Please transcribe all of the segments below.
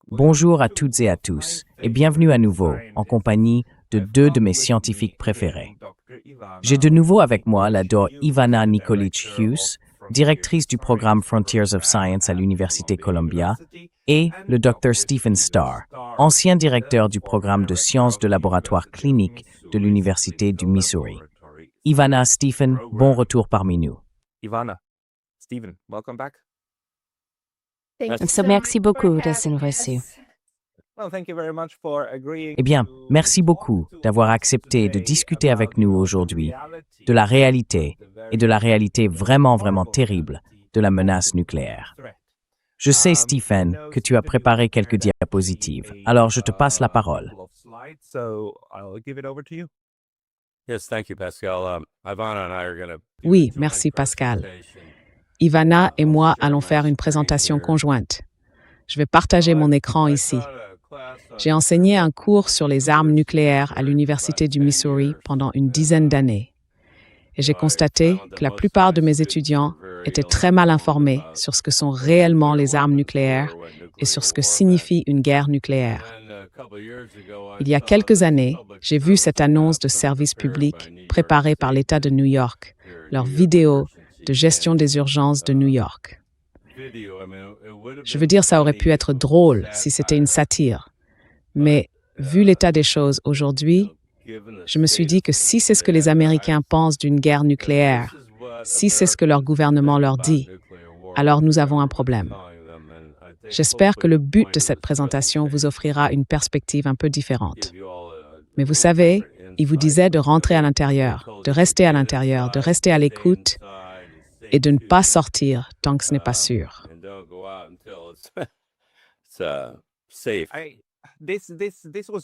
Bonjour à toutes et à tous, et bienvenue à nouveau, en compagnie de deux de mes scientifiques préférés. J'ai de nouveau avec moi la Dr. Ivana Nikolic-Hughes, directrice du programme Frontiers of Science à l'Université Columbia, et le Dr. Stephen Starr, ancien directeur du programme de sciences de laboratoire clinique de l'Université du Missouri. Ivana, Stephen, bon retour parmi nous. Ivana, Stephen, welcome back. Merci beaucoup de nous reçu. Eh bien, merci beaucoup d'avoir accepté de discuter avec nous aujourd'hui de la réalité et de la réalité vraiment, vraiment terrible de la menace nucléaire. Je sais, Stephen, que tu as préparé quelques diapositives, alors je te passe la parole. Oui, merci Pascal. Ivana et moi allons faire une présentation conjointe. Je vais partager mon écran ici. J'ai enseigné un cours sur les armes nucléaires à l'Université du Missouri pendant une dizaine d'années. Et j'ai constaté que la plupart de mes étudiants étaient très mal informés sur ce que sont réellement les armes nucléaires et sur ce que signifie une guerre nucléaire. Il y a quelques années, j'ai vu cette annonce de service public préparée par l'État de New York, leur vidéo de gestion des urgences de New York. Je veux dire, ça aurait pu être drôle si c'était une satire. Mais vu l'état des choses aujourd'hui, je me suis dit que si c'est ce que les Américains pensent d'une guerre nucléaire, si c'est ce que leur gouvernement leur dit, alors nous avons un problème. J'espère que le but de cette présentation vous offrira une perspective un peu différente. Mais vous savez, il vous disait de rentrer à l'intérieur, de rester à l'intérieur, de rester à l'écoute et de ne pas sortir tant que ce n'est pas sûr.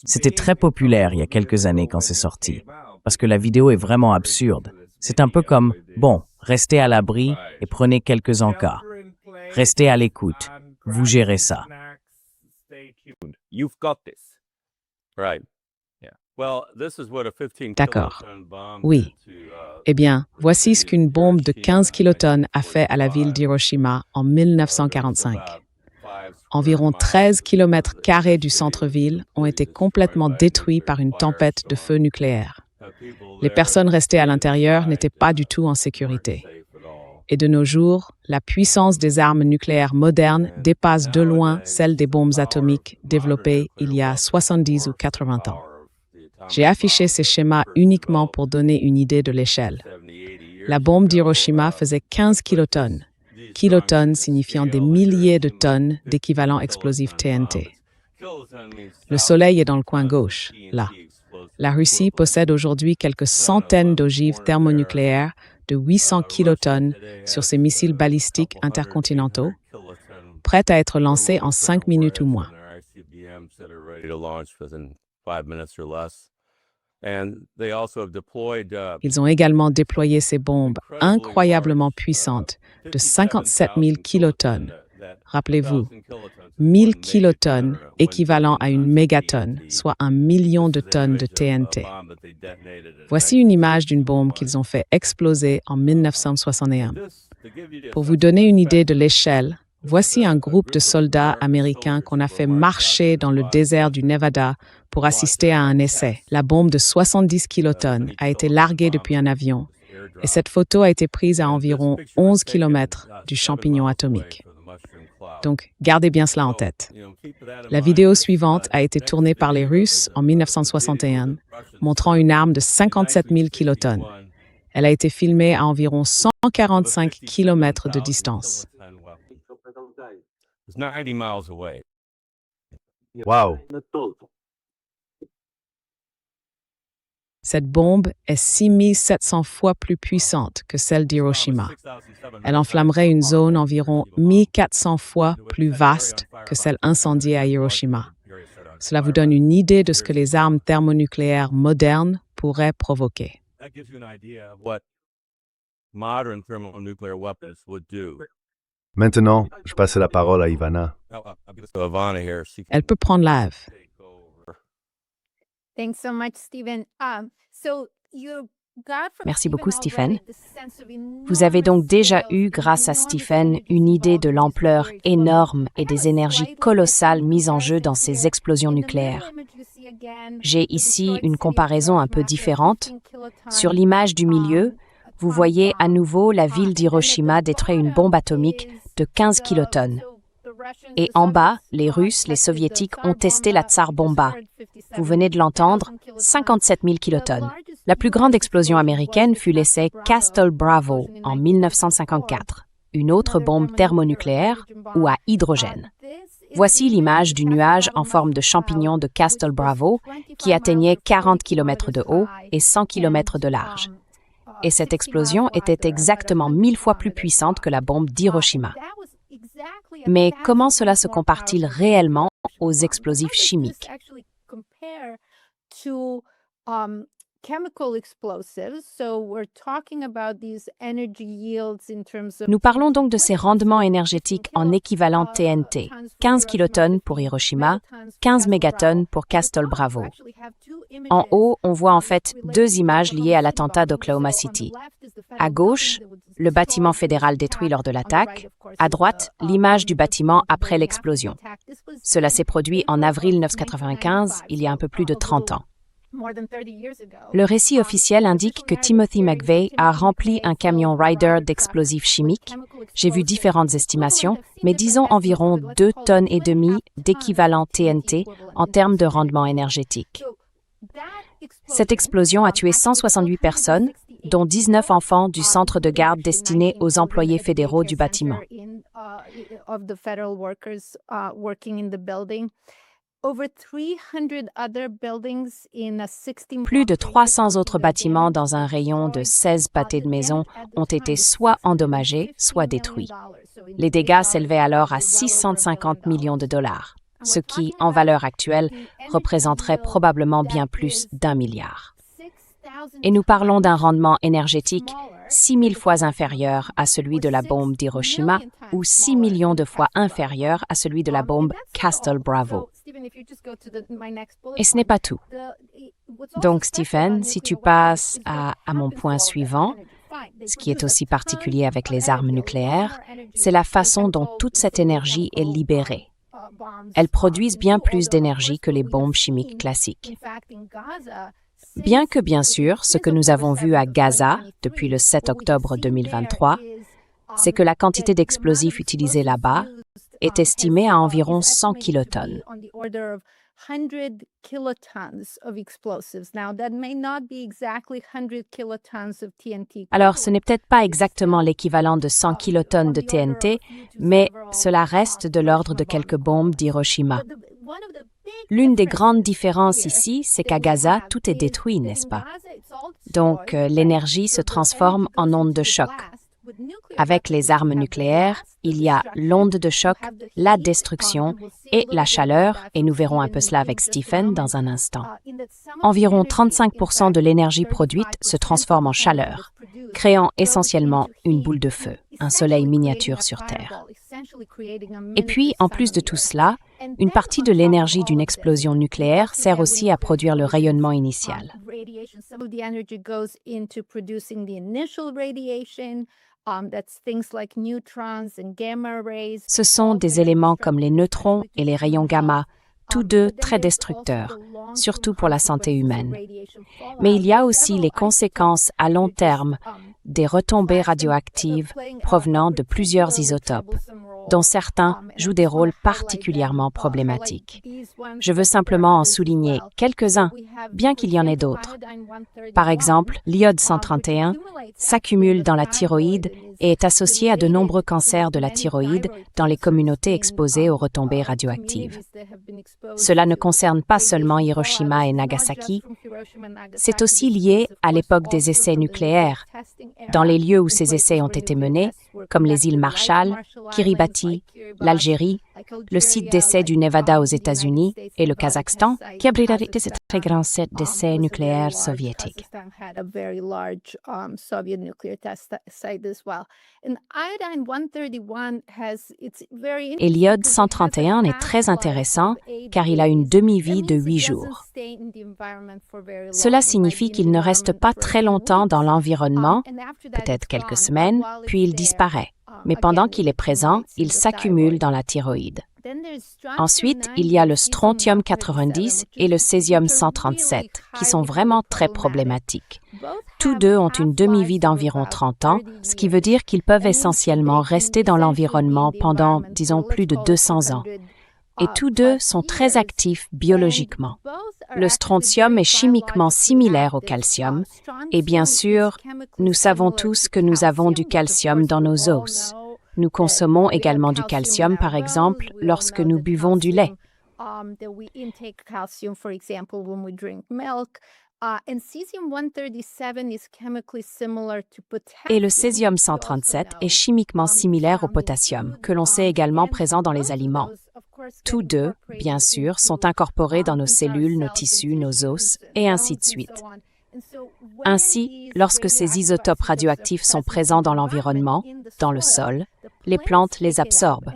C'était très populaire il y a quelques années quand c'est sorti, parce que la vidéo est vraiment absurde. C'est un peu comme, bon, restez à l'abri et prenez quelques encas. Restez à l'écoute, vous gérez ça. D'accord. Oui. Eh bien, voici ce qu'une bombe de 15 kilotonnes a fait à la ville d'Hiroshima en 1945. Environ 13 km² du centre-ville ont été complètement détruits par une tempête de feu nucléaire. Les personnes restées à l'intérieur n'étaient pas du tout en sécurité. Et de nos jours, la puissance des armes nucléaires modernes dépasse de loin celle des bombes atomiques développées il y a 70 ou 80 ans. J'ai affiché ces schémas uniquement pour donner une idée de l'échelle. La bombe d'Hiroshima faisait 15 kilotonnes. Kilotonnes signifiant des milliers de tonnes d'équivalent explosif TNT. Le Soleil est dans le coin gauche, là. La Russie possède aujourd'hui quelques centaines d'ogives thermonucléaires de 800 kilotonnes sur ses missiles balistiques intercontinentaux, prêtes à être lancés en 5 minutes ou moins. Ils ont également déployé ces bombes incroyablement puissantes de 57 000 kilotonnes. Rappelez-vous, 1000 kilotonnes équivalent à une mégatonne, soit 1 million de tonnes de TNT. Voici une image d'une bombe qu'ils ont fait exploser en 1961. Pour vous donner une idée de l'échelle, voici un groupe de soldats américains qu'on a fait marcher dans le désert du Nevada pour assister à un essai. La bombe de 70 kilotonnes a été larguée depuis un avion et cette photo a été prise à environ 11 km du champignon atomique. Donc, gardez bien cela en tête. La vidéo suivante a été tournée par les Russes en 1961, montrant une arme de 57 000 kilotonnes. Elle a été filmée à environ 145 km de distance. Wow! Cette bombe est 6700 fois plus puissante que celle d'Hiroshima. Elle enflammerait une zone environ 1400 fois plus vaste que celle incendiée à Hiroshima. Cela vous donne une idée de ce que les armes thermonucléaires modernes pourraient provoquer. Maintenant, je passe la parole à Ivana. Elle peut prendre l'ave. Thanks so much, Stephen. So Merci beaucoup, Stephen. Vous avez donc déjà eu, grâce à Stephen, une idée de l'ampleur énorme et des énergies colossales mises en jeu dans ces explosions nucléaires. J'ai ici une comparaison un peu différente. Sur l'image du milieu, vous voyez à nouveau la ville d'Hiroshima détruire une bombe atomique de 15 kilotonnes. Et en bas, les Russes, les Soviétiques ont testé la Tsar Bomba. Vous venez de l'entendre, 57 000 kilotonnes. La plus grande explosion américaine fut l'essai Castle Bravo en 1954, une autre bombe thermonucléaire ou à hydrogène. Voici l'image du nuage en forme de champignon de Castle Bravo qui atteignait 40 km de haut et 100 km de large. Et cette explosion était exactement 1000 fois plus puissante que la bombe d'Hiroshima. Mais comment cela se compare-t-il réellement aux explosifs chimiques? Nous parlons donc de ces rendements énergétiques en équivalent TNT, 15 kilotonnes pour Hiroshima, 15 mégatonnes pour Castle Bravo. En haut, on voit en fait deux images liées à l'attentat d'Oklahoma City. À gauche, le bâtiment fédéral détruit lors de l'attaque. À droite, l'image du bâtiment après l'explosion. Cela s'est produit en avril 1995, il y a un peu plus de 30 ans. Le récit officiel indique que Timothy McVeigh a rempli un camion Ryder d'explosifs chimiques. J'ai vu différentes estimations, mais disons environ 2,5 tonnes d'équivalent TNT en termes de rendement énergétique. Cette explosion a tué 168 personnes, dont 19 enfants du centre de garde destiné aux employés fédéraux du bâtiment. Plus de 300 autres bâtiments dans un rayon de 16 pâtés de maison ont été soit endommagés, soit détruits. Les dégâts s'élevaient alors à 650 millions de dollars, ce qui, en valeur actuelle, représenterait probablement bien plus d'1 milliard. Et nous parlons d'un rendement énergétique 6 000 fois inférieur à celui de la bombe d'Hiroshima ou 6 millions de fois inférieur à celui de la bombe Castle Bravo. Et ce n'est pas tout. Donc, Stephen, si tu passes à mon point suivant, ce qui est aussi particulier avec les armes nucléaires, c'est la façon dont toute cette énergie est libérée. Elles produisent bien plus d'énergie que les bombes chimiques classiques. Bien que, bien sûr, ce que nous avons vu à Gaza depuis le 7 octobre 2023, c'est que la quantité d'explosifs utilisés là-bas est estimée à environ 100 kilotonnes. Alors, ce n'est peut-être pas exactement l'équivalent de 100 kilotonnes de TNT, mais cela reste de l'ordre de quelques bombes d'Hiroshima. L'une des grandes différences ici, c'est qu'à Gaza, tout est détruit, n'est-ce pas? Donc, l'énergie se transforme en onde de choc. Avec les armes nucléaires, il y a l'onde de choc, la destruction et la chaleur, et nous verrons un peu cela avec Stephen dans un instant. Environ 35% de l'énergie produite se transforme en chaleur, créant essentiellement une boule de feu, un soleil miniature sur Terre. Et puis, en plus de tout cela, une partie de l'énergie d'une explosion nucléaire sert aussi à produire le rayonnement initial. Ce sont des éléments comme les neutrons et les rayons gamma, tous deux très destructeurs, surtout pour la santé humaine. Mais il y a aussi les conséquences à long terme des retombées radioactives provenant de plusieurs isotopes, dont certains jouent des rôles particulièrement problématiques. Je veux simplement en souligner quelques-uns, bien qu'il y en ait d'autres. Par exemple, l'iode 131 s'accumule dans la thyroïde et est associé à de nombreux cancers de la thyroïde dans les communautés exposées aux retombées radioactives. Cela ne concerne pas seulement Hiroshima et Nagasaki, c'est aussi lié à l'époque des essais nucléaires, dans les lieux où ces essais ont été menés, comme les îles Marshall, Kiribati, l'Algérie, le site d'essai du Nevada aux États-Unis et le Kazakhstan, qui abritaient ce très grand site d'essais nucléaires soviétiques. Et l'iode 131 est très intéressant car il a une demi-vie de 8 jours. Cela signifie qu'il ne reste pas très longtemps dans l'environnement, peut-être quelques semaines, puis il disparaît. Mais pendant qu'il est présent, il s'accumule dans la thyroïde. Ensuite, il y a le strontium 90 et le césium 137, qui sont vraiment très problématiques. Tous deux ont une demi-vie d'environ 30 ans, ce qui veut dire qu'ils peuvent essentiellement rester dans l'environnement pendant, disons, plus de 200 ans. Et tous deux sont très actifs biologiquement. Le strontium est chimiquement similaire au calcium, et bien sûr, nous savons tous que nous avons du calcium dans nos os. Nous consommons également du calcium, par exemple, lorsque nous buvons du lait. Et le césium 137 est chimiquement similaire au potassium, que l'on sait également présent dans les aliments. Tous deux, bien sûr, sont incorporés dans nos cellules, nos tissus, nos os, et ainsi de suite. Ainsi, lorsque ces isotopes radioactifs sont présents dans l'environnement, dans le sol, les plantes les absorbent.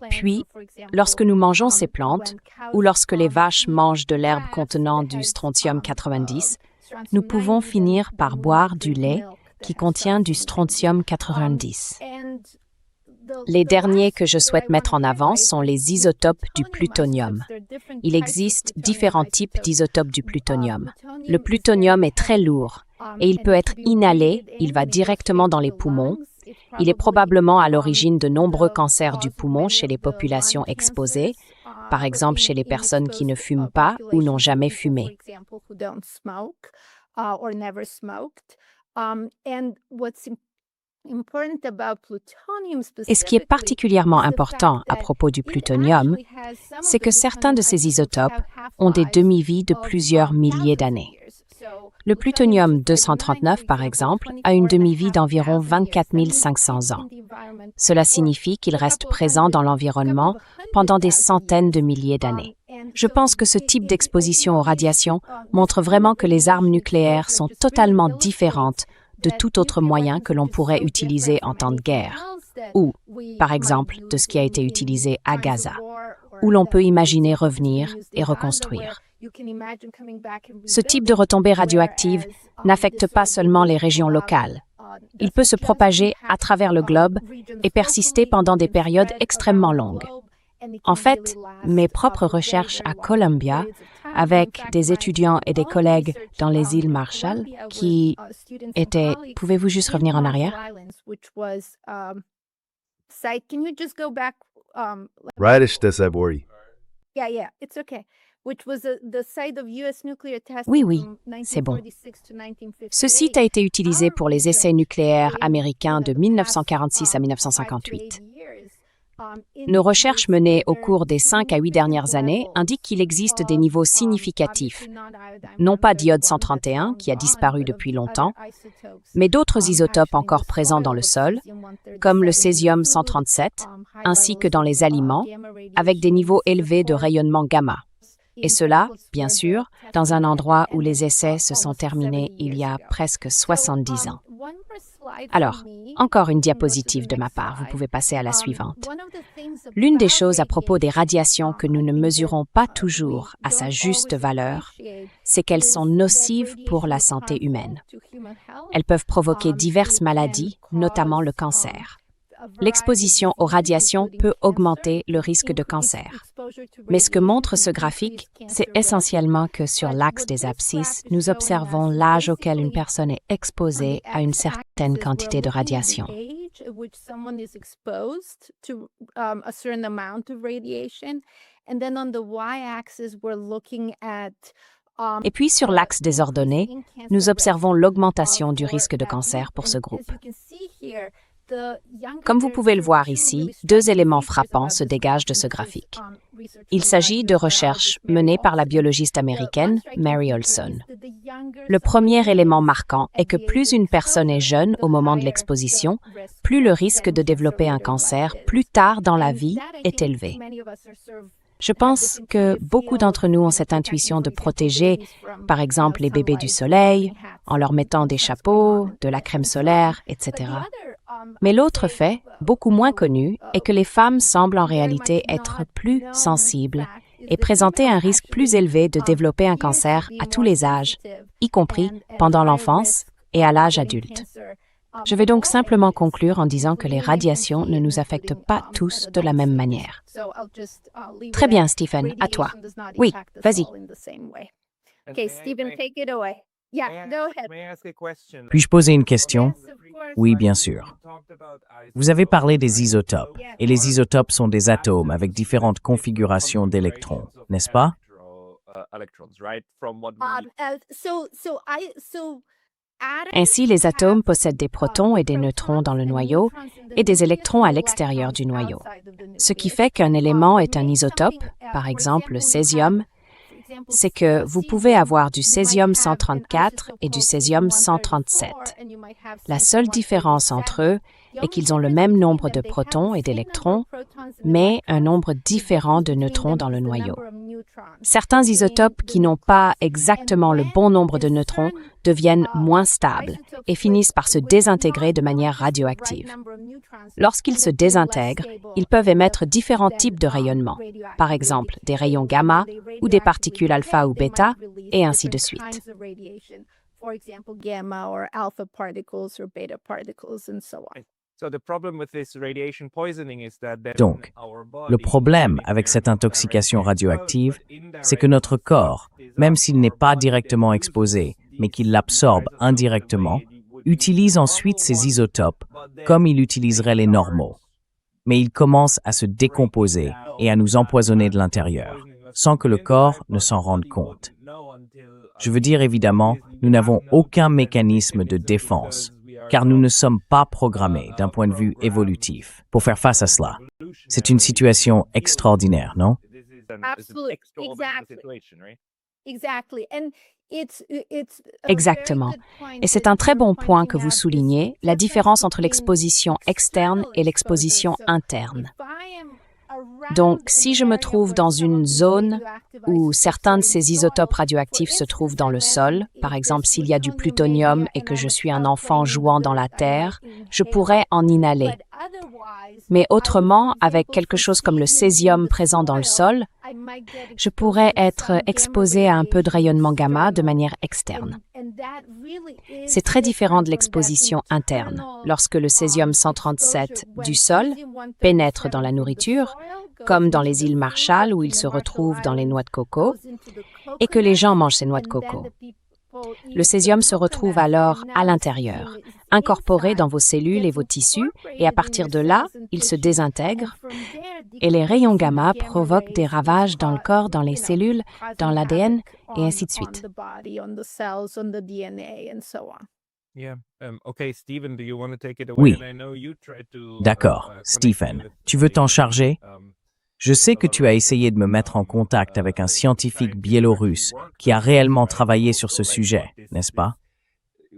Puis, lorsque nous mangeons ces plantes, ou lorsque les vaches mangent de l'herbe contenant du strontium 90, nous pouvons finir par boire du lait qui contient du strontium 90. Les derniers que je souhaite mettre en avant sont les isotopes du plutonium. Il existe différents types d'isotopes du plutonium. Le plutonium est très lourd et il peut être inhalé, il va directement dans les poumons. Il est probablement à l'origine de nombreux cancers du poumon chez les populations exposées, par exemple chez les personnes qui ne fument pas ou n'ont jamais fumé. Et ce qui est particulièrement important à propos du plutonium, c'est que certains de ces isotopes ont des demi-vies de plusieurs milliers d'années. Le plutonium 239, par exemple, a une demi-vie d'environ 24 500 ans. Cela signifie qu'il reste présent dans l'environnement pendant des centaines de milliers d'années. Je pense que ce type d'exposition aux radiations montre vraiment que les armes nucléaires sont totalement différentes de tout autre moyen que l'on pourrait utiliser en temps de guerre, ou, par exemple, de ce qui a été utilisé à Gaza, où l'on peut imaginer revenir et reconstruire. Ce type de retombée radioactive n'affecte pas seulement les régions locales. Il peut se propager à travers le globe et persister pendant des périodes extrêmement longues. En fait, mes propres recherches à Columbia, avec des étudiants et des collègues dans les îles Marshall, qui étaient... Pouvez-vous juste revenir en arrière? Radish Desabori. Oui, c'est bon. Ce site a été utilisé pour les essais nucléaires américains de 1946 à 1958. Nos recherches menées au cours des 5 à 8 dernières années indiquent qu'il existe des niveaux significatifs, non pas d'iode 131, qui a disparu depuis longtemps, mais d'autres isotopes encore présents dans le sol, comme le césium 137, ainsi que dans les aliments, avec des niveaux élevés de rayonnement gamma. Et cela, bien sûr, dans un endroit où les essais se sont terminés il y a presque 70 ans. Alors, encore une diapositive de ma part, vous pouvez passer à la suivante. L'une des choses à propos des radiations que nous ne mesurons pas toujours à sa juste valeur, c'est qu'elles sont nocives pour la santé humaine. Elles peuvent provoquer diverses maladies, notamment le cancer. L'exposition aux radiations peut augmenter le risque de cancer. Mais ce que montre ce graphique, c'est essentiellement que sur l'axe des abscisses, nous observons l'âge auquel une personne est exposée à une certaine quantité de radiation. Et puis sur l'axe des ordonnées, nous observons l'augmentation du risque de cancer pour ce groupe. Comme vous pouvez le voir ici, 2 éléments frappants se dégagent de ce graphique. Il s'agit de recherches menées par la biologiste américaine Mary Olson. Le premier élément marquant est que plus une personne est jeune au moment de l'exposition, plus le risque de développer un cancer plus tard dans la vie est élevé. Je pense que beaucoup d'entre nous ont cette intuition de protéger, par exemple, les bébés du soleil, en leur mettant des chapeaux, de la crème solaire, etc. Mais l'autre fait, beaucoup moins connu, est que les femmes semblent en réalité être plus sensibles et présenter un risque plus élevé de développer un cancer à tous les âges, y compris pendant l'enfance et à l'âge adulte. Je vais donc simplement conclure en disant que les radiations ne nous affectent pas tous de la même manière. Très bien, Stephen, à toi. Oui, vas-y. Okay, Stephen, take it away. Yeah, go ahead. May I ask a question? Puis-je poser une question? Oui, bien sûr. Vous avez parlé des isotopes, et les isotopes sont des atomes avec différentes configurations d'électrons, n'est-ce pas? Ainsi, les atomes possèdent des protons et des neutrons dans le noyau et des électrons à l'extérieur du noyau. Ce qui fait qu'un élément est un isotope, par exemple le césium, c'est que vous pouvez avoir du césium-134 et du césium-137. La seule différence entre eux est qu'ils ont le même nombre de protons et d'électrons, mais un nombre différent de neutrons dans le noyau. Certains isotopes qui n'ont pas exactement le bon nombre de neutrons deviennent moins stables et finissent par se désintégrer de manière radioactive. Lorsqu'ils se désintègrent, ils peuvent émettre différents types de rayonnements, par exemple des rayons gamma ou des particules alpha ou bêta, et ainsi de suite. Donc, le problème avec cette intoxication radioactive, c'est que notre corps, même s'il n'est pas directement exposé, mais qu'il l'absorbe indirectement, utilise ensuite ces isotopes comme il utiliserait les normaux. Mais il commence à se décomposer et à nous empoisonner de l'intérieur, sans que le corps ne s'en rende compte. Je veux dire, évidemment, nous n'avons aucun mécanisme de défense, car nous ne sommes pas programmés d'un point de vue évolutif pour faire face à cela. C'est une situation extraordinaire, non? Exactement. Et c'est un très bon point que vous soulignez, la différence entre l'exposition externe et l'exposition interne. Donc, si je me trouve dans une zone où certains de ces isotopes radioactifs se trouvent dans le sol, par exemple s'il y a du plutonium et que je suis un enfant jouant dans la terre, je pourrais en inhaler. Mais autrement, avec quelque chose comme le césium présent dans le sol, je pourrais être exposé à un peu de rayonnement gamma de manière externe. C'est très différent de l'exposition interne. Lorsque le césium-137 du sol pénètre dans la nourriture, comme dans les îles Marshall où il se retrouve dans les noix de coco, et que les gens mangent ces noix de coco. Le césium se retrouve alors à l'intérieur, incorporé dans vos cellules et vos tissus, et à partir de là, il se désintègre, et les rayons gamma provoquent des ravages dans le corps, dans les cellules, dans l'ADN, et ainsi de suite. Oui. D'accord. Stephen, tu veux t'en charger? Je sais que tu as essayé de me mettre en contact avec un scientifique biélorusse qui a réellement travaillé sur ce sujet, n'est-ce pas?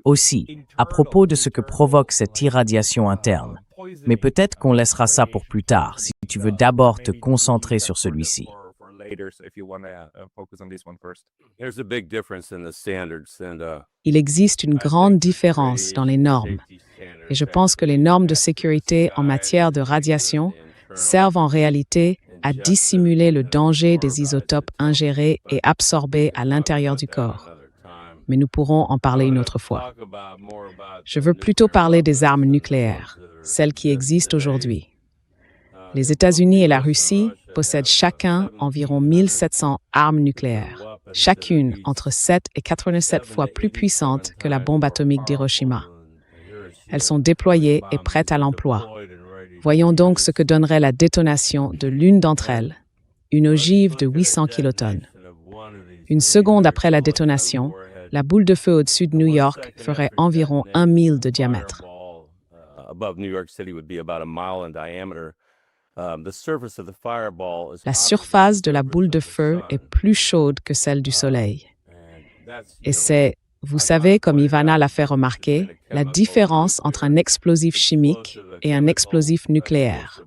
Aussi, à propos de ce que provoque cette irradiation interne. Mais peut-être qu'on laissera ça pour plus tard, si tu veux d'abord te concentrer sur celui-ci. Il existe une grande différence dans les normes, et je pense que les normes de sécurité en matière de radiation servent en réalité à dissimuler le danger des isotopes ingérés et absorbés à l'intérieur du corps. Mais nous pourrons en parler une autre fois. Je veux plutôt parler des armes nucléaires, celles qui existent aujourd'hui. Les États-Unis et la Russie possèdent chacun environ 1700 armes nucléaires, chacune entre 7 et 87 fois plus puissante que la bombe atomique d'Hiroshima. Elles sont déployées et prêtes à l'emploi. Voyons donc ce que donnerait la détonation de l'une d'entre elles, une ogive de 800 kilotonnes. Une seconde après la détonation, la boule de feu au-dessus de New York ferait environ 1 mille de diamètre. La surface de la boule de feu est plus chaude que celle du Soleil. Et c'est Vous savez, comme Ivana l'a fait remarquer, la différence entre un explosif chimique et un explosif nucléaire.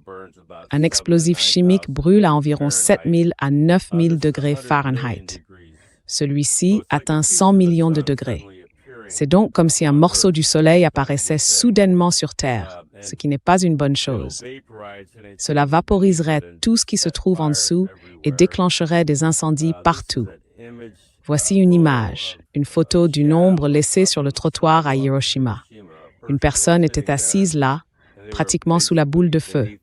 Un explosif chimique brûle à environ 7000 à 9000 degrés Fahrenheit. Celui-ci atteint 100 millions de degrés. C'est donc comme si un morceau du Soleil apparaissait soudainement sur Terre, ce qui n'est pas une bonne chose. Cela vaporiserait tout ce qui se trouve en dessous et déclencherait des incendies partout. Voici une image, une photo d'une ombre laissée sur le trottoir à Hiroshima. Une personne était assise là, pratiquement sous la boule de feu.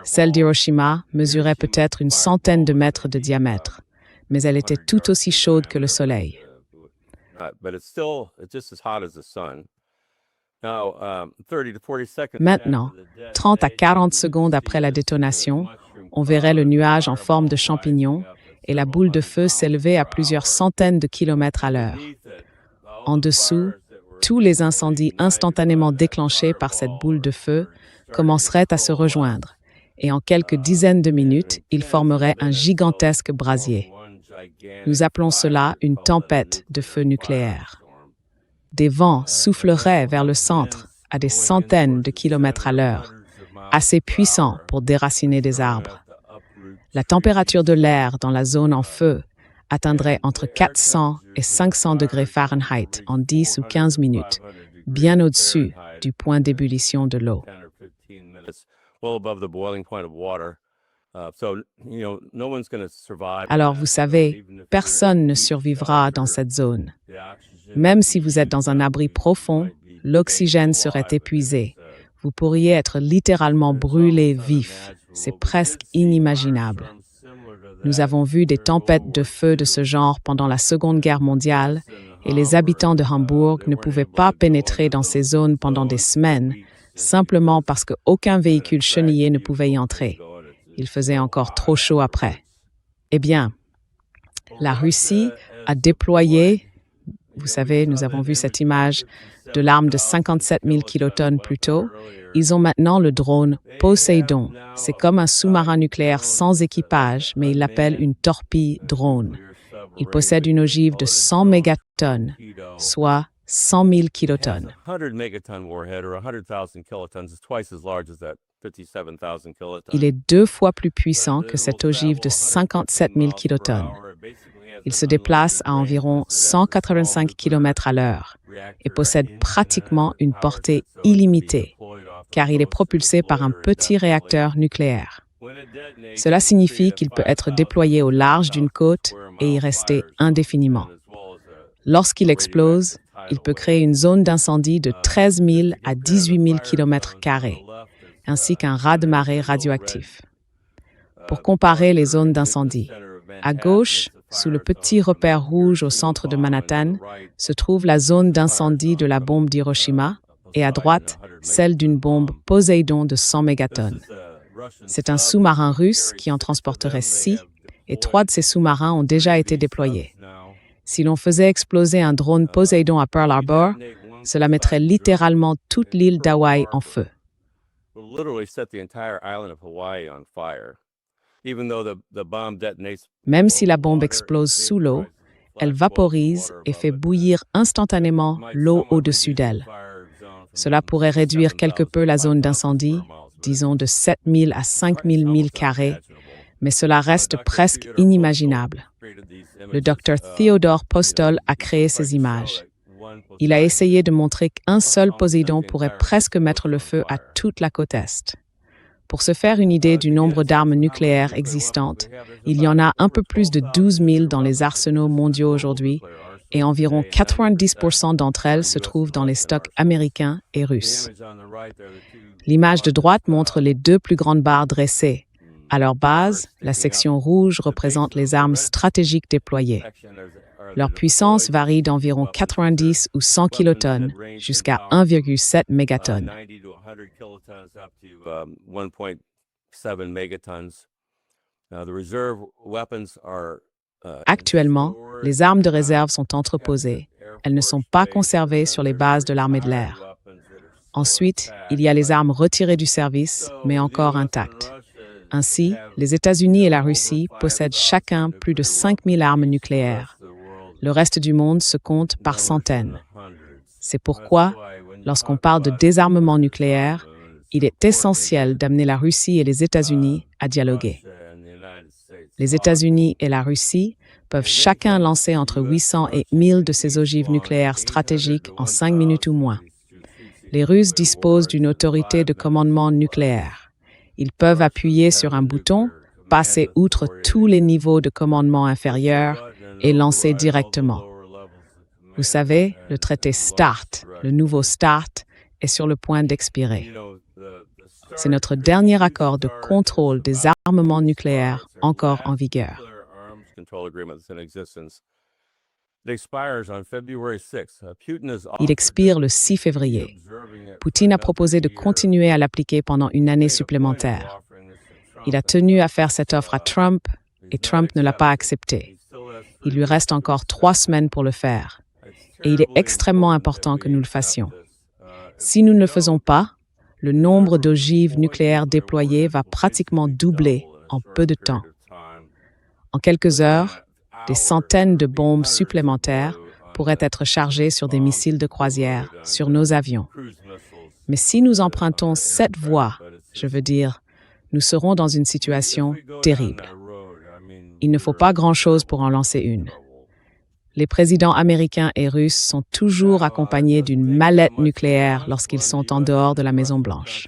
Celle d'Hiroshima mesurait peut-être une centaine de mètres de diamètre, mais elle était tout aussi chaude que le Soleil. Maintenant, 30 à 40 secondes après la détonation, on verrait le nuage en forme de champignon et la boule de feu s'élever à plusieurs centaines de kilomètres à l'heure. En dessous, tous les incendies instantanément déclenchés par cette boule de feu commenceraient à se rejoindre, et en quelques dizaines de minutes, ils formeraient un gigantesque brasier. Nous appelons cela une tempête de feu nucléaire. Des vents souffleraient vers le centre à des centaines de kilomètres à l'heure, assez puissants pour déraciner des arbres. La température de l'air dans la zone en feu atteindrait entre 400 et 500 degrés Fahrenheit en 10 ou 15 minutes, bien au-dessus du point d'ébullition de l'eau. Alors, vous savez, personne ne survivra dans cette zone. Même si vous êtes dans un abri profond, l'oxygène serait épuisé. Vous pourriez être littéralement brûlé vif. C'est presque inimaginable. Nous avons vu des tempêtes de feu de ce genre pendant la Seconde Guerre mondiale et les habitants de Hambourg ne pouvaient pas pénétrer dans ces zones pendant des semaines, simplement parce qu'aucun véhicule chenillé ne pouvait y entrer. Il faisait encore trop chaud après. Eh bien, la Russie a déployé, vous savez, nous avons vu cette image de l'arme de 57 000 kilotonnes plus tôt. Ils ont maintenant le drone Poséidon. C'est comme un sous-marin nucléaire sans équipage, mais ils l'appellent une torpille drone. Il possède une ogive de 100 mégatonnes, soit 100 000 kilotonnes. Il est 2 fois plus puissant que cette ogive de 57 000 kilotonnes. Il se déplace à environ 185 km à l'heure et possède pratiquement une portée illimitée, car il est propulsé par un petit réacteur nucléaire. Cela signifie qu'il peut être déployé au large d'une côte et y rester indéfiniment. Lorsqu'il explose, il peut créer une zone d'incendie de 13 000 à 18 000 km², ainsi qu'un raz-de-marée radioactif. Pour comparer les zones d'incendie, à gauche, sous le petit repère rouge au centre de Manhattan, se trouve la zone d'incendie de la bombe d'Hiroshima et à droite, celle d'une bombe Poséidon de 100 mégatonnes. C'est un sous-marin russe qui en transporterait 6 et 3 de ces sous-marins ont déjà été déployés. Si l'on faisait exploser un drone Poséidon à Pearl Harbor, cela mettrait littéralement toute l'île d'Hawaï en feu. Même si la bombe explose sous l'eau, elle vaporise et fait bouillir instantanément l'eau au-dessus d'elle. Cela pourrait réduire quelque peu la zone d'incendie, disons de 7 000 à 5 000 milles carrés, mais cela reste presque inimaginable. Le docteur Theodore Postol a créé ces images. Il a essayé de montrer qu'un seul Poséidon pourrait presque mettre le feu à toute la côte Est. Pour se faire une idée du nombre d'armes nucléaires existantes, il y en a un peu plus de 12 000 dans les arsenaux mondiaux aujourd'hui et environ 90% d'entre elles se trouvent dans les stocks américains et russes. L'image de droite montre les 2 plus grandes barres dressées. À leur base, la section rouge représente les armes stratégiques déployées. Leur puissance varie d'environ 90 ou 100 kilotonnes jusqu'à 1,7 mégatonnes. Actuellement, les armes de réserve sont entreposées. Elles ne sont pas conservées sur les bases de l'armée de l'air. Ensuite, il y a les armes retirées du service, mais encore intactes. Ainsi, les États-Unis et la Russie possèdent chacun plus de 5 000 armes nucléaires. Le reste du monde se compte par centaines. C'est pourquoi, lorsqu'on parle de désarmement nucléaire, il est essentiel d'amener la Russie et les États-Unis à dialoguer. Les États-Unis et la Russie peuvent chacun lancer entre 800 et 1000 de ces ogives nucléaires stratégiques en 5 minutes ou moins. Les Russes disposent d'une autorité de commandement nucléaire. Ils peuvent appuyer sur un bouton, passer outre tous les niveaux de commandement inférieurs et lancer directement. Vous savez, le traité START, le nouveau START, est sur le point d'expirer. C'est notre dernier accord de contrôle des armements nucléaires encore en vigueur. Il expire le 6 février. Poutine a proposé de continuer à l'appliquer pendant une année supplémentaire. Il a tenu à faire cette offre à Trump et Trump ne l'a pas acceptée. Il lui reste encore 3 semaines pour le faire. Et il est extrêmement important que nous le fassions. Si nous ne le faisons pas, le nombre d'ogives nucléaires déployées va pratiquement doubler en peu de temps. En quelques heures, des centaines de bombes supplémentaires pourraient être chargées sur des missiles de croisière, sur nos avions. Mais si nous empruntons cette voie, je veux dire, nous serons dans une situation terrible. Il ne faut pas grand-chose pour en lancer une. Les présidents américains et russes sont toujours accompagnés d'une mallette nucléaire lorsqu'ils sont en dehors de la Maison-Blanche.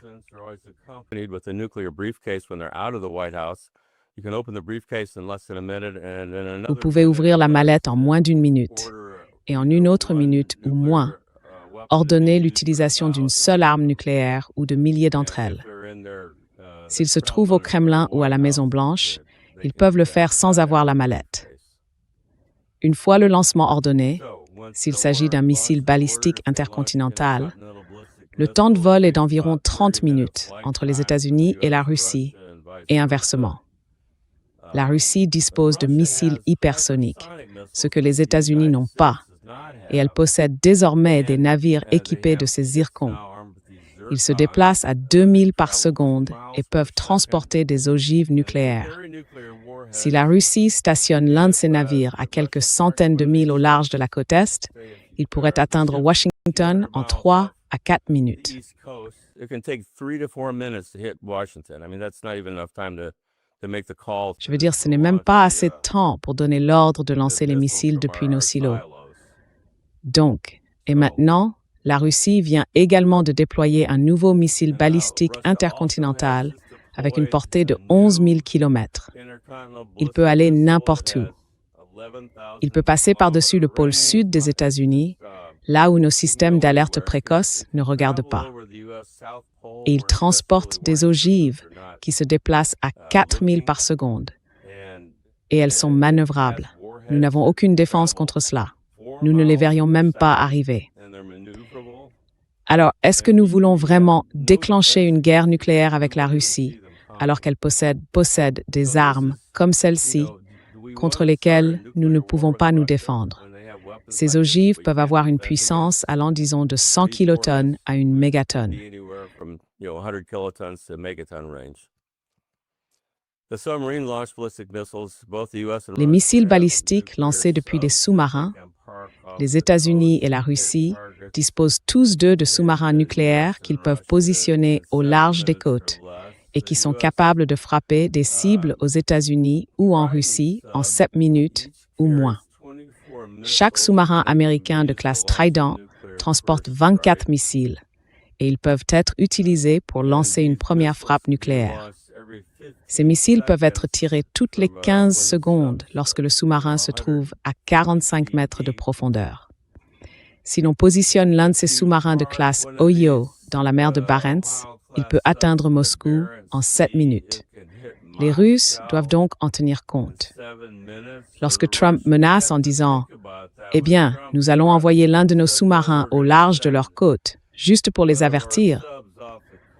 Vous pouvez ouvrir la mallette en moins d'1 minute et en 1 autre minute ou moins, ordonner l'utilisation d'une seule arme nucléaire ou de milliers d'entre elles. S'ils se trouvent au Kremlin ou à la Maison-Blanche, ils peuvent le faire sans avoir la mallette. Une fois le lancement ordonné, s'il s'agit d'un missile balistique intercontinental, le temps de vol est d'environ 30 minutes entre les États-Unis et la Russie, et inversement. La Russie dispose de missiles hypersoniques, ce que les États-Unis n'ont pas, et elle possède désormais des navires équipés de ces zircons. Ils se déplacent à 2000 par seconde et peuvent transporter des ogives nucléaires. Si la Russie stationne l'un de ces navires à quelques centaines de milles au large de la côte Est, il pourrait atteindre Washington en 3 à 4 minutes. Je veux dire, ce n'est même pas assez de temps pour donner l'ordre de lancer les missiles depuis nos silos. Donc, et maintenant, la Russie vient également de déployer un nouveau missile balistique intercontinental avec une portée de 11 000 km. Il peut aller n'importe où. Il peut passer par-dessus le pôle sud des États-Unis, là où nos systèmes d'alerte précoce ne regardent pas. Et il transporte des ogives qui se déplacent à 4000 par seconde. Et elles sont manœuvrables. Nous n'avons aucune défense contre cela. Nous ne les verrions même pas arriver. Alors, est-ce que nous voulons vraiment déclencher une guerre nucléaire avec la Russie, alors qu'elle possède des armes comme celle-ci, contre lesquelles nous ne pouvons pas nous défendre? Ces ogives peuvent avoir une puissance allant, disons, de 100 kilotonnes à 1 mégatonne. Les missiles balistiques lancés depuis des sous-marins, les États-Unis et la Russie disposent tous d'eux de sous-marins nucléaires qu'ils peuvent positionner au large des côtes et qui sont capables de frapper des cibles aux États-Unis ou en Russie en 7 minutes ou moins. Chaque sous-marin américain de classe Trident transporte 24 missiles et ils peuvent être utilisés pour lancer une première frappe nucléaire. Ces missiles peuvent être tirés toutes les 15 secondes lorsque le sous-marin se trouve à 45 mètres de profondeur. Si l'on positionne l'un de ces sous-marins de classe Oyo dans la mer de Barents, il peut atteindre Moscou en 7 minutes. Les Russes doivent donc en tenir compte. Lorsque Trump menace en disant « Eh bien, nous allons envoyer l'un de nos sous-marins au large de leur côte, juste pour les avertir »,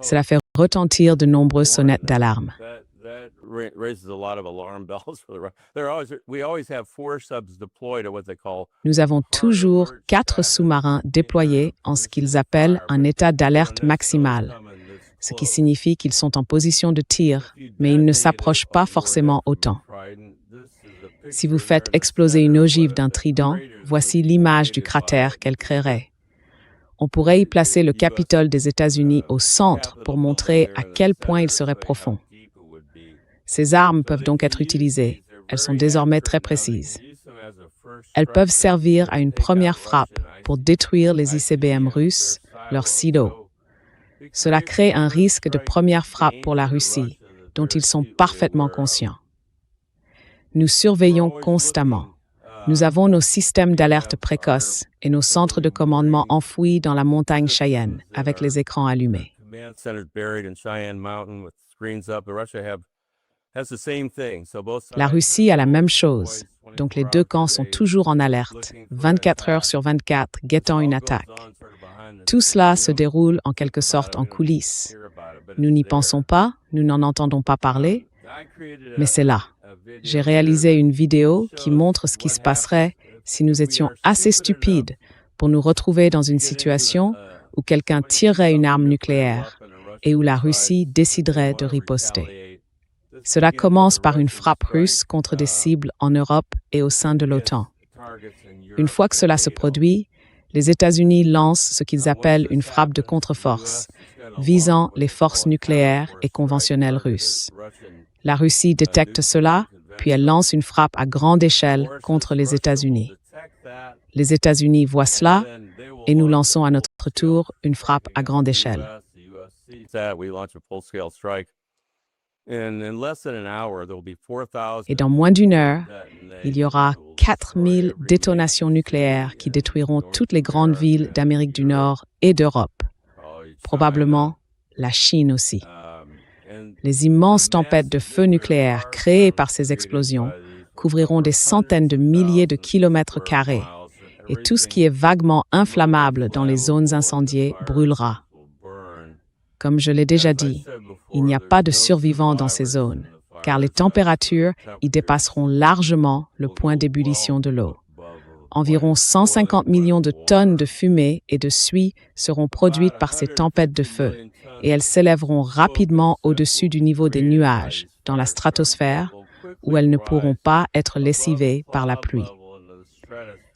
cela fait retentir de nombreuses sonnettes d'alarme. Nous avons toujours 4 sous-marins déployés en ce qu'ils appellent un état d'alerte maximale, ce qui signifie qu'ils sont en position de tir, mais ils ne s'approchent pas forcément autant. Si vous faites exploser une ogive d'un trident, voici l'image du cratère qu'elle créerait. On pourrait y placer le Capitole des États-Unis au centre pour montrer à quel point il serait profond. Ces armes peuvent donc être utilisées. Elles sont désormais très précises. Elles peuvent servir à une première frappe pour détruire les ICBM russes, leurs silos. Cela crée un risque de première frappe pour la Russie, dont ils sont parfaitement conscients. Nous surveillons constamment. Nous avons nos systèmes d'alerte précoce et nos centres de commandement enfouis dans la montagne Cheyenne, avec les écrans allumés. La Russie a la même chose, donc les deux camps sont toujours en alerte, 24 heures sur 24, guettant une attaque. Tout cela se déroule en quelque sorte en coulisses. Nous n'y pensons pas, nous n'en entendons pas parler, mais c'est là. J'ai réalisé une vidéo qui montre ce qui se passerait si nous étions assez stupides pour nous retrouver dans une situation où quelqu'un tirerait une arme nucléaire et où la Russie déciderait de riposter. Cela commence par une frappe russe contre des cibles en Europe et au sein de l'OTAN. Une fois que cela se produit, les États-Unis lancent ce qu'ils appellent une frappe de contre-force, visant les forces nucléaires et conventionnelles russes. La Russie détecte cela, puis elle lance une frappe à grande échelle contre les États-Unis. Les États-Unis voient cela et nous lançons à notre tour une frappe à grande échelle. Et dans moins d'une heure, il y aura 4000 détonations nucléaires qui détruiront toutes les grandes villes d'Amérique du Nord et d'Europe. Probablement la Chine aussi. Les immenses tempêtes de feu nucléaires créées par ces explosions couvriront des centaines de milliers de kilomètres carrés et tout ce qui est vaguement inflammable dans les zones incendiées brûlera. Comme je l'ai déjà dit, il n'y a pas de survivants dans ces zones, car les températures y dépasseront largement le point d'ébullition de l'eau. Environ 150 millions de tonnes de fumée et de suie seront produites par ces tempêtes de feu, et elles s'élèveront rapidement au-dessus du niveau des nuages, dans la stratosphère, où elles ne pourront pas être lessivées par la pluie.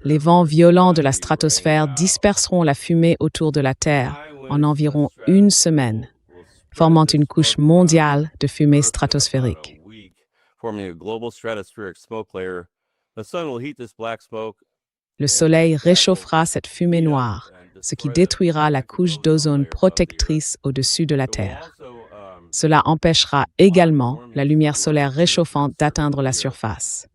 Les vents violents de la stratosphère disperseront la fumée autour de la Terre en environ une semaine, formant une couche mondiale de fumée stratosphérique. Le Soleil réchauffera cette fumée noire, ce qui détruira la couche d'ozone protectrice au-dessus de la Terre. Cela empêchera également la lumière solaire réchauffante d'atteindre la surface.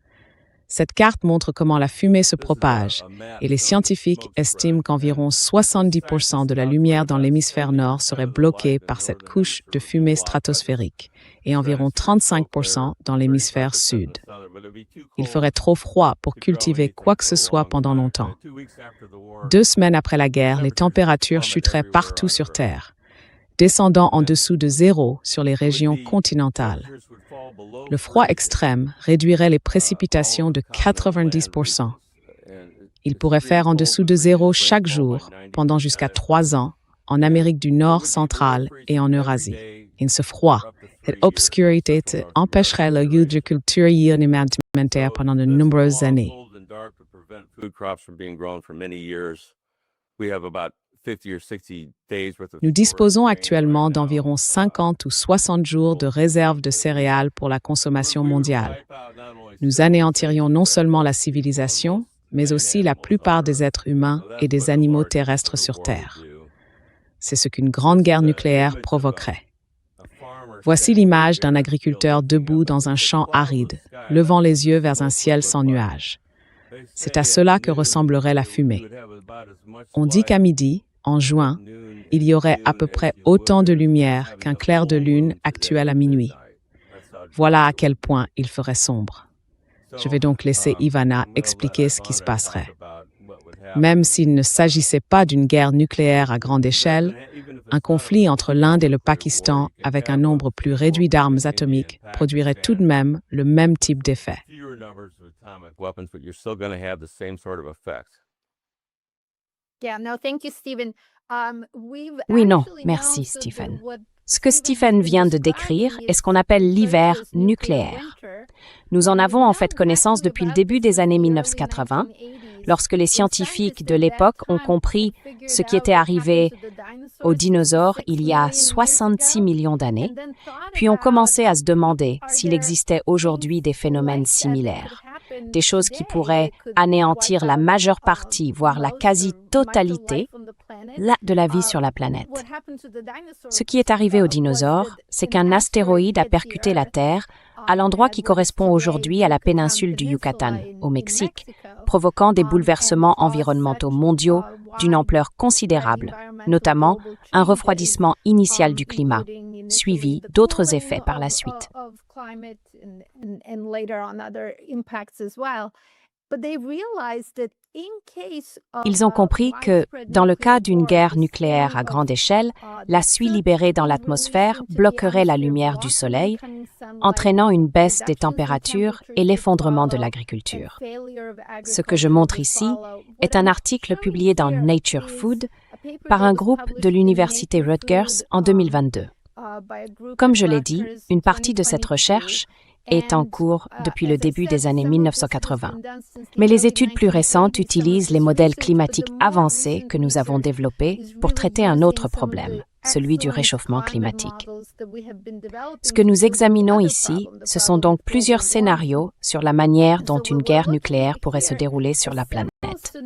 Cette carte montre comment la fumée se propage et les scientifiques estiment qu'environ 70% de la lumière dans l'hémisphère nord serait bloquée par cette couche de fumée stratosphérique et environ 35% dans l'hémisphère sud. Il ferait trop froid pour cultiver quoi que ce soit pendant longtemps. 2 semaines après la guerre, les températures chuteraient partout sur Terre, descendant en dessous de zéro sur les régions continentales. Le froid extrême réduirait les précipitations de 90%. Il pourrait faire en dessous de zéro chaque jour pendant jusqu'à 3 ans en Amérique du Nord centrale et en Eurasie. Et ce froid, cette obscurité empêcherait l'agriculture alimentaire pendant de nombreuses années. Nous disposons actuellement d'environ 50 ou 60 jours de réserve de céréales pour la consommation mondiale. Nous anéantirions non seulement la civilisation, mais aussi la plupart des êtres humains et des animaux terrestres sur Terre. C'est ce qu'une grande guerre nucléaire provoquerait. Voici l'image d'un agriculteur debout dans un champ aride, levant les yeux vers un ciel sans nuages. C'est à cela que ressemblerait la fumée. On dit qu'à midi, en juin, il y aurait à peu près autant de lumière qu'un clair de lune actuel à minuit. Voilà à quel point il ferait sombre. Je vais donc laisser Ivana expliquer ce qui se passerait. Même s'il ne s'agissait pas d'une guerre nucléaire à grande échelle, un conflit entre l'Inde et le Pakistan avec un nombre plus réduit d'armes atomiques produirait tout de même le même type d'effet. Yeah, no, thank you, Stephen. Oui, non, merci, Stephen. Ce que Stephen vient de décrire est ce qu'on appelle l'hiver nucléaire. Nous en avons en fait connaissance depuis le début des années 1980, lorsque les scientifiques de l'époque ont compris ce qui était arrivé aux dinosaures il y a 66 millions d'années, puis ont commencé à se demander s'il existait aujourd'hui des phénomènes similaires, des choses qui pourraient anéantir la majeure partie, voire la quasi-totalité de la vie sur la planète. Ce qui est arrivé aux dinosaures, c'est qu'un astéroïde a percuté la Terre à l'endroit qui correspond aujourd'hui à la péninsule du Yucatan, au Mexique, provoquant des bouleversements environnementaux mondiaux d'une ampleur considérable, notamment un refroidissement initial du climat, suivi d'autres effets par la suite. Ils ont compris que, dans le cas d'une guerre nucléaire à grande échelle, la suie libérée dans l'atmosphère bloquerait la lumière du Soleil, entraînant une baisse des températures et l'effondrement de l'agriculture. Ce que je montre ici est un article publié dans Nature Food par un groupe de l'université Rutgers en 2022. Comme je l'ai dit, une partie de cette recherche est en cours depuis le début des années 1980. Mais les études plus récentes utilisent les modèles climatiques avancés que nous avons développés pour traiter un autre problème, celui du réchauffement climatique. Ce que nous examinons ici, ce sont donc plusieurs scénarios sur la manière dont une guerre nucléaire pourrait se dérouler sur la planète.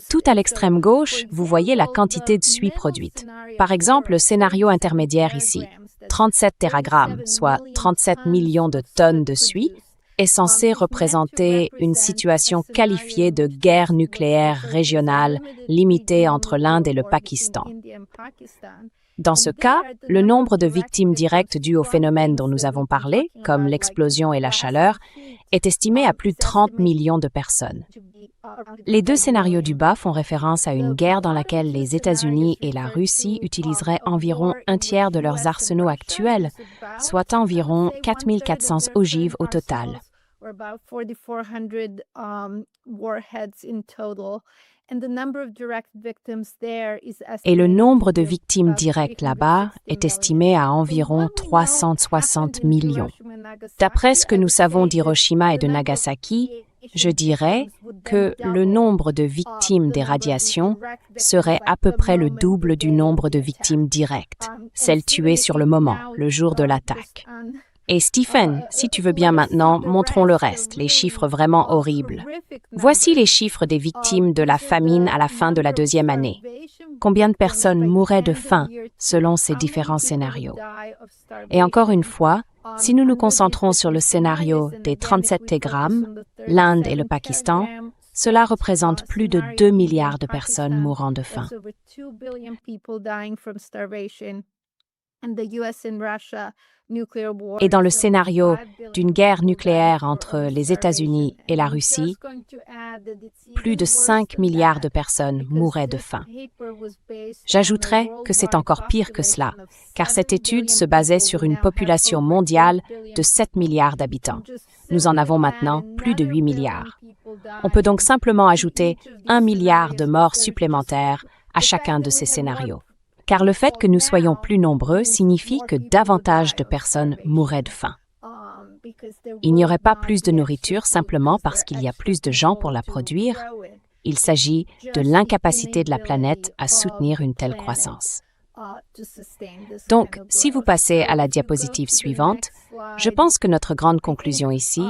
Tout à l'extrême gauche, vous voyez la quantité de suie produite. Par exemple, le scénario intermédiaire ici, 37 téragrammes, soit 37 millions de tonnes de suie, est censé représenter une situation qualifiée de guerre nucléaire régionale limitée entre l'Inde et le Pakistan. Dans ce cas, le nombre de victimes directes dues au phénomène dont nous avons parlé, comme l'explosion et la chaleur, est estimé à plus de 30 millions de personnes. Les deux scénarios du bas font référence à une guerre dans laquelle les États-Unis et la Russie utiliseraient environ un tiers de leurs arsenaux actuels, soit environ 4400 ogives au total. Et le nombre de victimes directes là-bas est estimé à environ 360 millions. D'après ce que nous savons d'Hiroshima et de Nagasaki, je dirais que le nombre de victimes des radiations serait à peu près le double du nombre de victimes directes, celles tuées sur le moment, le jour de l'attaque. Et Stephen, si tu veux bien maintenant, montrons le reste, les chiffres vraiment horribles. Voici les chiffres des victimes de la famine à la fin de la deuxième année. Combien de personnes mouraient de faim selon ces différents scénarios? Et encore une fois, si nous nous concentrons sur le scénario des 37 tégrammes, l'Inde et le Pakistan, cela représente plus de 2 milliards de personnes mourant de faim. Et dans le scénario d'une guerre nucléaire entre les États-Unis et la Russie, plus de 5 milliards de personnes mourraient de faim. J'ajouterais que c'est encore pire que cela, car cette étude se basait sur une population mondiale de 7 milliards d'habitants. Nous en avons maintenant plus de 8 milliards. On peut donc simplement ajouter 1 milliard de morts supplémentaires à chacun de ces scénarios. Car le fait que nous soyons plus nombreux signifie que davantage de personnes mourraient de faim. Il n'y aurait pas plus de nourriture simplement parce qu'il y a plus de gens pour la produire. Il s'agit de l'incapacité de la planète à soutenir une telle croissance. Donc, si vous passez à la diapositive suivante, je pense que notre grande conclusion ici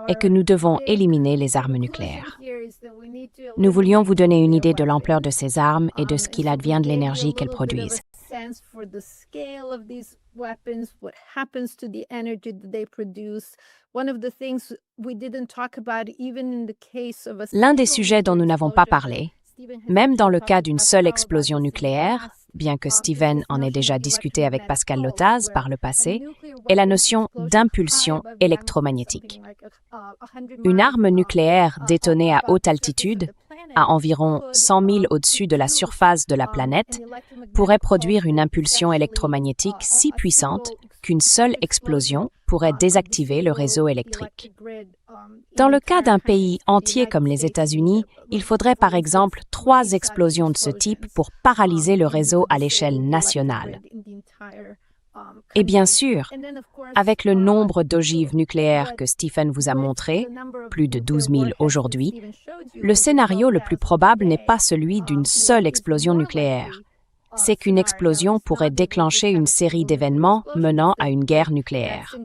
est que nous devons éliminer les armes nucléaires. Nous voulions vous donner une idée de l'ampleur de ces armes et de ce qu'il advient de l'énergie qu'elles produisent. L'un des sujets dont nous n'avons pas parlé, même dans le cas d'une seule explosion nucléaire, bien que Stephen en ait déjà discuté avec Pascal Lotaz par le passé, est la notion d'impulsion électromagnétique. Une arme nucléaire détonée à haute altitude, à environ 100 000 au-dessus de la surface de la planète, pourrait produire une impulsion électromagnétique si puissante qu'une seule explosion pourrait désactiver le réseau électrique. Dans le cas d'un pays entier comme les États-Unis, il faudrait par exemple 3 explosions de ce type pour paralyser le réseau à l'échelle nationale. Et bien sûr, avec le nombre d'ogives nucléaires que Stephen vous a montré, plus de 12 000 aujourd'hui, le scénario le plus probable n'est pas celui d'une seule explosion nucléaire. C'est qu'une explosion pourrait déclencher une série d'événements menant à une guerre nucléaire.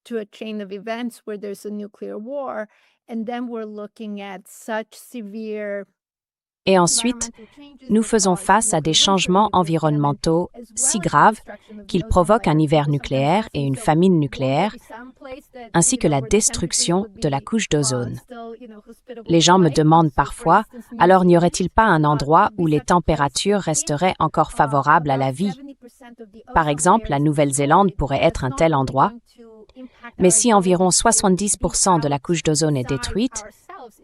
To a chain of events where there's a nuclear war, and then we're looking at such severe. Et ensuite, nous faisons face à des changements environnementaux si graves qu'ils provoquent un hiver nucléaire et une famine nucléaire, ainsi que la destruction de la couche d'ozone. Les gens me demandent parfois, alors n'y aurait-il pas un endroit où les températures resteraient encore favorables à la vie? Par exemple, la Nouvelle-Zélande pourrait être un tel endroit. Mais si environ 70% de la couche d'ozone est détruite,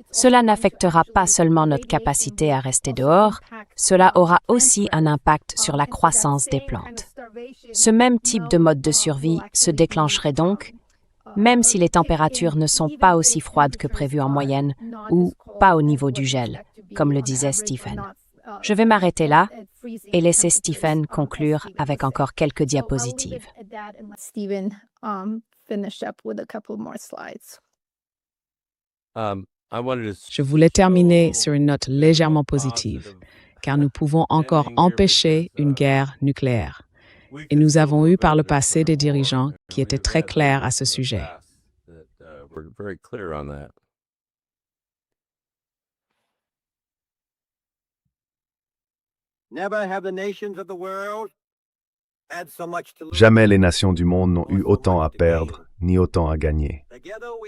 cela n'affectera pas seulement notre capacité à rester dehors, cela aura aussi un impact sur la croissance des plantes. Ce même type de mode de survie se déclencherait donc, même si les températures ne sont pas aussi froides que prévu en moyenne ou pas au niveau du gel, comme le disait Stephen. Je vais m'arrêter là et laisser Stephen conclure avec encore quelques diapositives. Je voulais terminer sur une note légèrement positive, car nous pouvons encore empêcher une guerre nucléaire. Et nous avons eu par le passé des dirigeants qui étaient très clairs à ce sujet. Jamais les nations du monde n'ont eu autant à perdre, ni autant à gagner.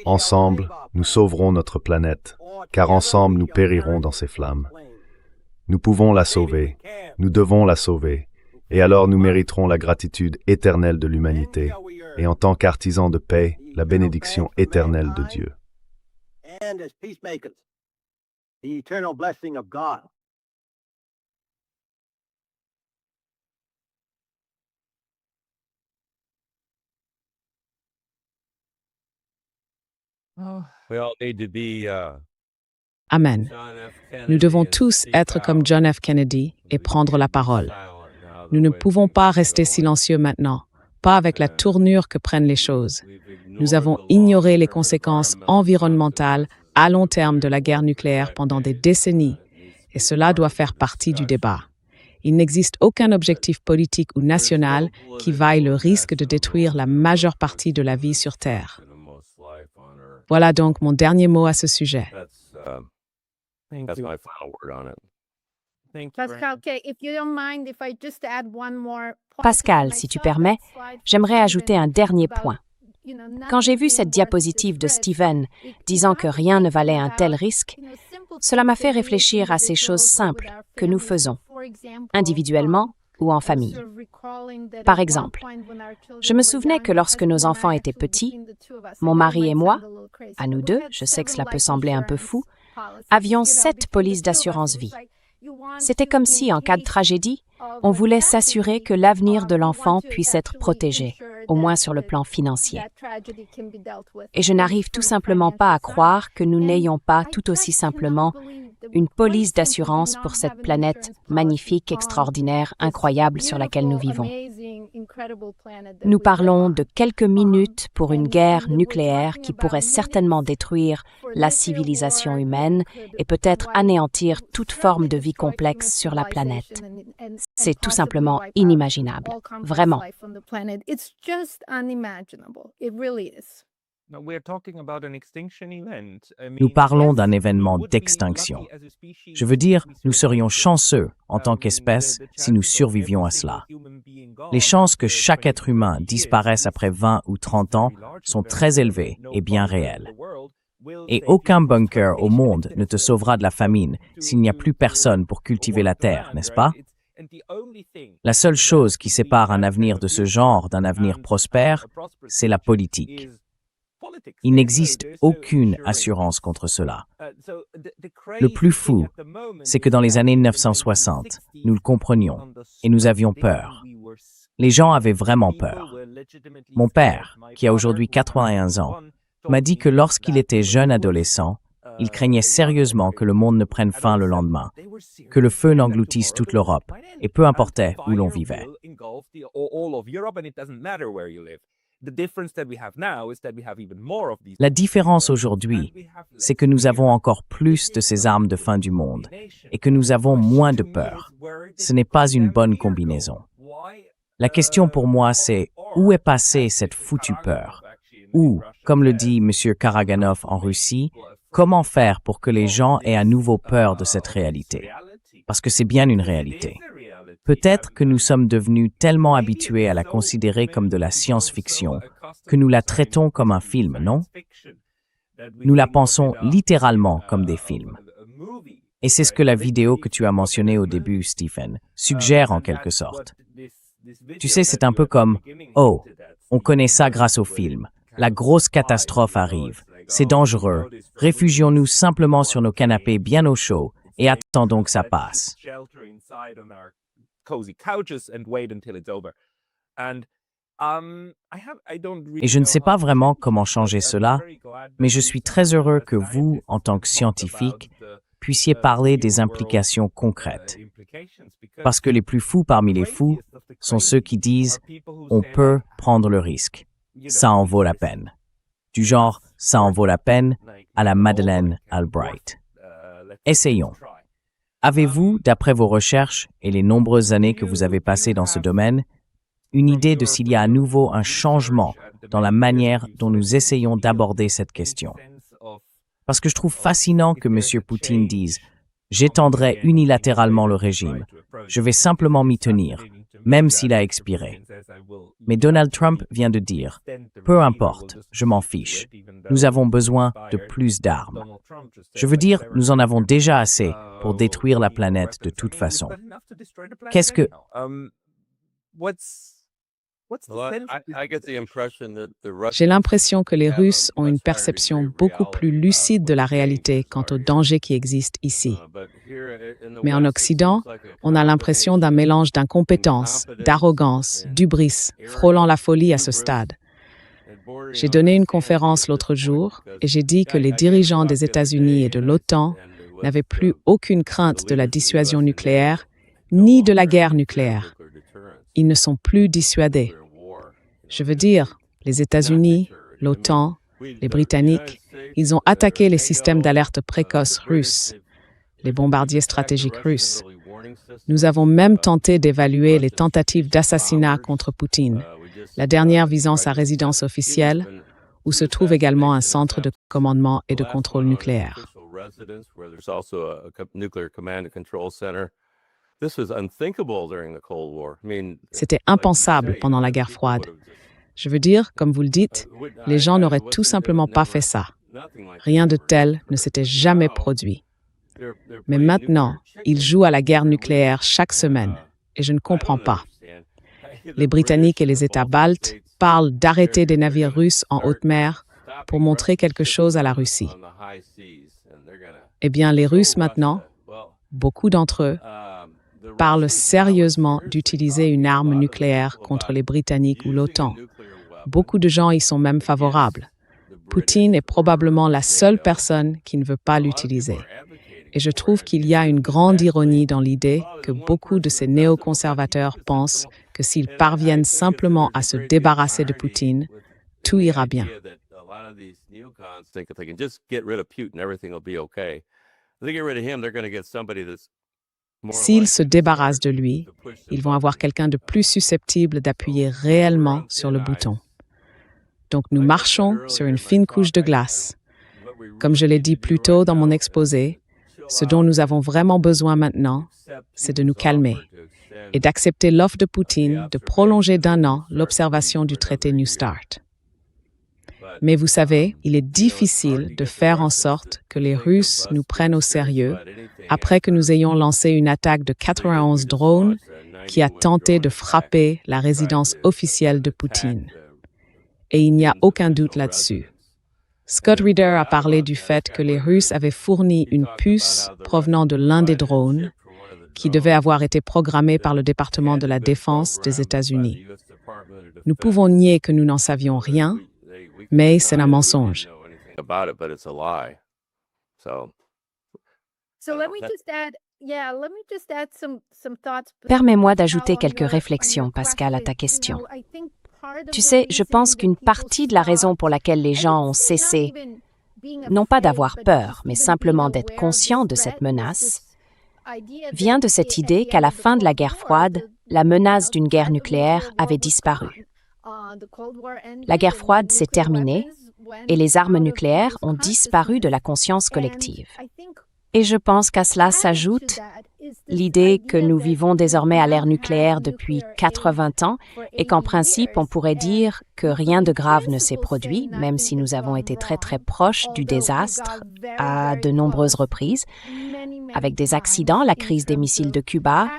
Ensemble, nous sauverons notre planète, car ensemble nous périrons dans ces flammes. Nous pouvons la sauver, nous devons la sauver, et alors nous mériterons la gratitude éternelle de l'humanité, et en tant qu'artisans de paix, la bénédiction éternelle de Dieu. Amen. Nous devons tous être comme John F. Kennedy et prendre la parole. Nous ne pouvons pas rester silencieux maintenant, pas avec la tournure que prennent les choses. Nous avons ignoré les conséquences environnementales à long terme de la guerre nucléaire pendant des décennies, et cela doit faire partie du débat. Il n'existe aucun objectif politique ou national qui vaille le risque de détruire la majeure partie de la vie sur Terre. Voilà donc mon dernier mot à ce sujet. Pascal, si tu permets, j'aimerais ajouter un dernier point. Quand j'ai vu cette diapositive de Stephen disant que rien ne valait un tel risque, cela m'a fait réfléchir à ces choses simples que nous faisons, individuellement ou en famille. Par exemple, je me souvenais que lorsque nos enfants étaient petits, mon mari et moi, à nous deux, je sais que cela peut sembler un peu fou, avions 7 polices d'assurance vie. C'était comme si, en cas de tragédie, on voulait s'assurer que l'avenir de l'enfant puisse être protégé, au moins sur le plan financier. Et je n'arrive tout simplement pas à croire que nous n'ayons pas tout aussi simplement une police d'assurance pour cette planète magnifique, extraordinaire, incroyable sur laquelle nous vivons. Nous parlons de quelques minutes pour une guerre nucléaire qui pourrait certainement détruire la civilisation humaine et peut-être anéantir toute forme de vie complexe sur la planète. C'est tout simplement inimaginable, vraiment. Nous parlons d'un événement d'extinction. Je veux dire, nous serions chanceux en tant qu'espèce si nous survivions à cela. Les chances que chaque être humain disparaisse après 20 ou 30 ans sont très élevées et bien réelles. Et aucun bunker au monde ne te sauvera de la famine s'il n'y a plus personne pour cultiver la terre, n'est-ce pas? La seule chose qui sépare un avenir de ce genre d'un avenir prospère, c'est la politique. Il n'existe aucune assurance contre cela. Le plus fou, c'est que dans les années 1960, nous le comprenions et nous avions peur. Les gens avaient vraiment peur. Mon père, qui a aujourd'hui 81 ans, m'a dit que lorsqu'il était jeune adolescent, il craignait sérieusement que le monde ne prenne fin le lendemain, que le feu n'engloutisse toute l'Europe, et peu importait où l'on vivait. La différence aujourd'hui, c'est que nous avons encore plus de ces armes de fin du monde et que nous avons moins de peur. Ce n'est pas une bonne combinaison. La question pour moi, c'est où est passée cette foutue peur? Ou, comme le dit M. Karaganov en Russie, comment faire pour que les gens aient à nouveau peur de cette réalité? Parce que c'est bien une réalité. Peut-être que nous sommes devenus tellement habitués à la considérer comme de la science-fiction que nous la traitons comme un film, non? Nous la pensons littéralement comme des films. Et c'est ce que la vidéo que tu as mentionnée au début, Stephen, suggère en quelque sorte. Tu sais, c'est un peu comme « Oh, on connaît ça grâce au film. La grosse catastrophe arrive. C'est dangereux. Réfugions-nous simplement sur nos canapés bien au chaud et attendons que ça passe. » Et je ne sais pas vraiment comment changer cela, mais je suis très heureux que vous, en tant que scientifique, puissiez parler des implications concrètes. Parce que les plus fous parmi les fous sont ceux qui disent « on peut prendre le risque, ça en vaut la peine ». Du genre « ça en vaut la peine » à la Madeleine Albright. Essayons. Avez-vous, d'après vos recherches et les nombreuses années que vous avez passées dans ce domaine, une idée de s'il y a à nouveau un changement dans la manière dont nous essayons d'aborder cette question? Parce que je trouve fascinant que M. Poutine dise « j'étendrai unilatéralement le régime, je vais simplement m'y tenir, même s'il a expiré ». Mais Donald Trump vient de dire « peu importe, je m'en fiche, nous avons besoin de plus d'armes ». Je veux dire, nous en avons déjà assez pour détruire la planète de toute façon. Qu'est-ce que... J'ai l'impression que les Russes ont une perception beaucoup plus lucide de la réalité quant aux dangers qui existent ici. Mais en Occident, on a l'impression d'un mélange d'incompétence, d'arrogance, d'hubris, frôlant la folie à ce stade. J'ai donné une conférence l'autre jour et j'ai dit que les dirigeants des États-Unis et de l'OTAN n'avaient plus aucune crainte de la dissuasion nucléaire ni de la guerre nucléaire. Ils ne sont plus dissuadés. Je veux dire, les États-Unis, l'OTAN, les Britanniques, ils ont attaqué les systèmes d'alerte précoce russes, les bombardiers stratégiques russes. Nous avons même tenté d'évaluer les tentatives d'assassinat contre Poutine, la dernière visant sa résidence officielle, où se trouve également un centre de commandement et de contrôle nucléaire. C'était impensable pendant la guerre froide. Je veux dire, comme vous le dites, les gens n'auraient tout simplement pas fait ça. Rien de tel ne s'était jamais produit. Mais maintenant, ils jouent à la guerre nucléaire chaque semaine, et je ne comprends pas. Les Britanniques et les États baltes parlent d'arrêter des navires russes en haute mer pour montrer quelque chose à la Russie. Eh bien, les Russes maintenant, beaucoup d'entre eux, parlent sérieusement d'utiliser une arme nucléaire contre les Britanniques ou l'OTAN. Beaucoup de gens y sont même favorables. Poutine est probablement la seule personne qui ne veut pas l'utiliser. Et je trouve qu'il y a une grande ironie dans l'idée que beaucoup de ces néoconservateurs pensent que s'ils parviennent simplement à se débarrasser de Poutine, tout ira bien. S'ils se débarrassent de lui, ils vont avoir quelqu'un de plus susceptible d'appuyer réellement sur le bouton. Donc nous marchons sur une fine couche de glace. Comme je l'ai dit plus tôt dans mon exposé, ce dont nous avons vraiment besoin maintenant, c'est de nous calmer et d'accepter l'offre de Poutine de prolonger d'1 an l'observation du traité New START. Mais vous savez, il est difficile de faire en sorte que les Russes nous prennent au sérieux après que nous ayons lancé une attaque de 91 drones qui a tenté de frapper la résidence officielle de Poutine. Et il n'y a aucun doute là-dessus. Scott Reeder a parlé du fait que les Russes avaient fourni une puce provenant de l'un des drones qui devait avoir été programmée par le département de la Défense des États-Unis. Nous pouvons nier que nous n'en savions rien, Mais c'est un mensonge. So let me just add, yeah, let me just add some thoughts. Permets-moi d'ajouter quelques réflexions, Pascal, à ta question. Tu sais, je pense qu'une partie de la raison pour laquelle les gens ont cessé, non pas d'avoir peur, mais simplement d'être conscients de cette menace, vient de cette idée qu'à la fin de la guerre froide, la menace d'une guerre nucléaire avait disparu. La guerre froide s'est terminée et les armes nucléaires ont disparu de la conscience collective. Et je pense qu'à cela s'ajoute l'idée que nous vivons désormais à l'ère nucléaire depuis 80 ans et qu'en principe, on pourrait dire que rien de grave ne s'est produit, même si nous avons été très très proches du désastre à de nombreuses reprises, avec des accidents, la crise des missiles de Cuba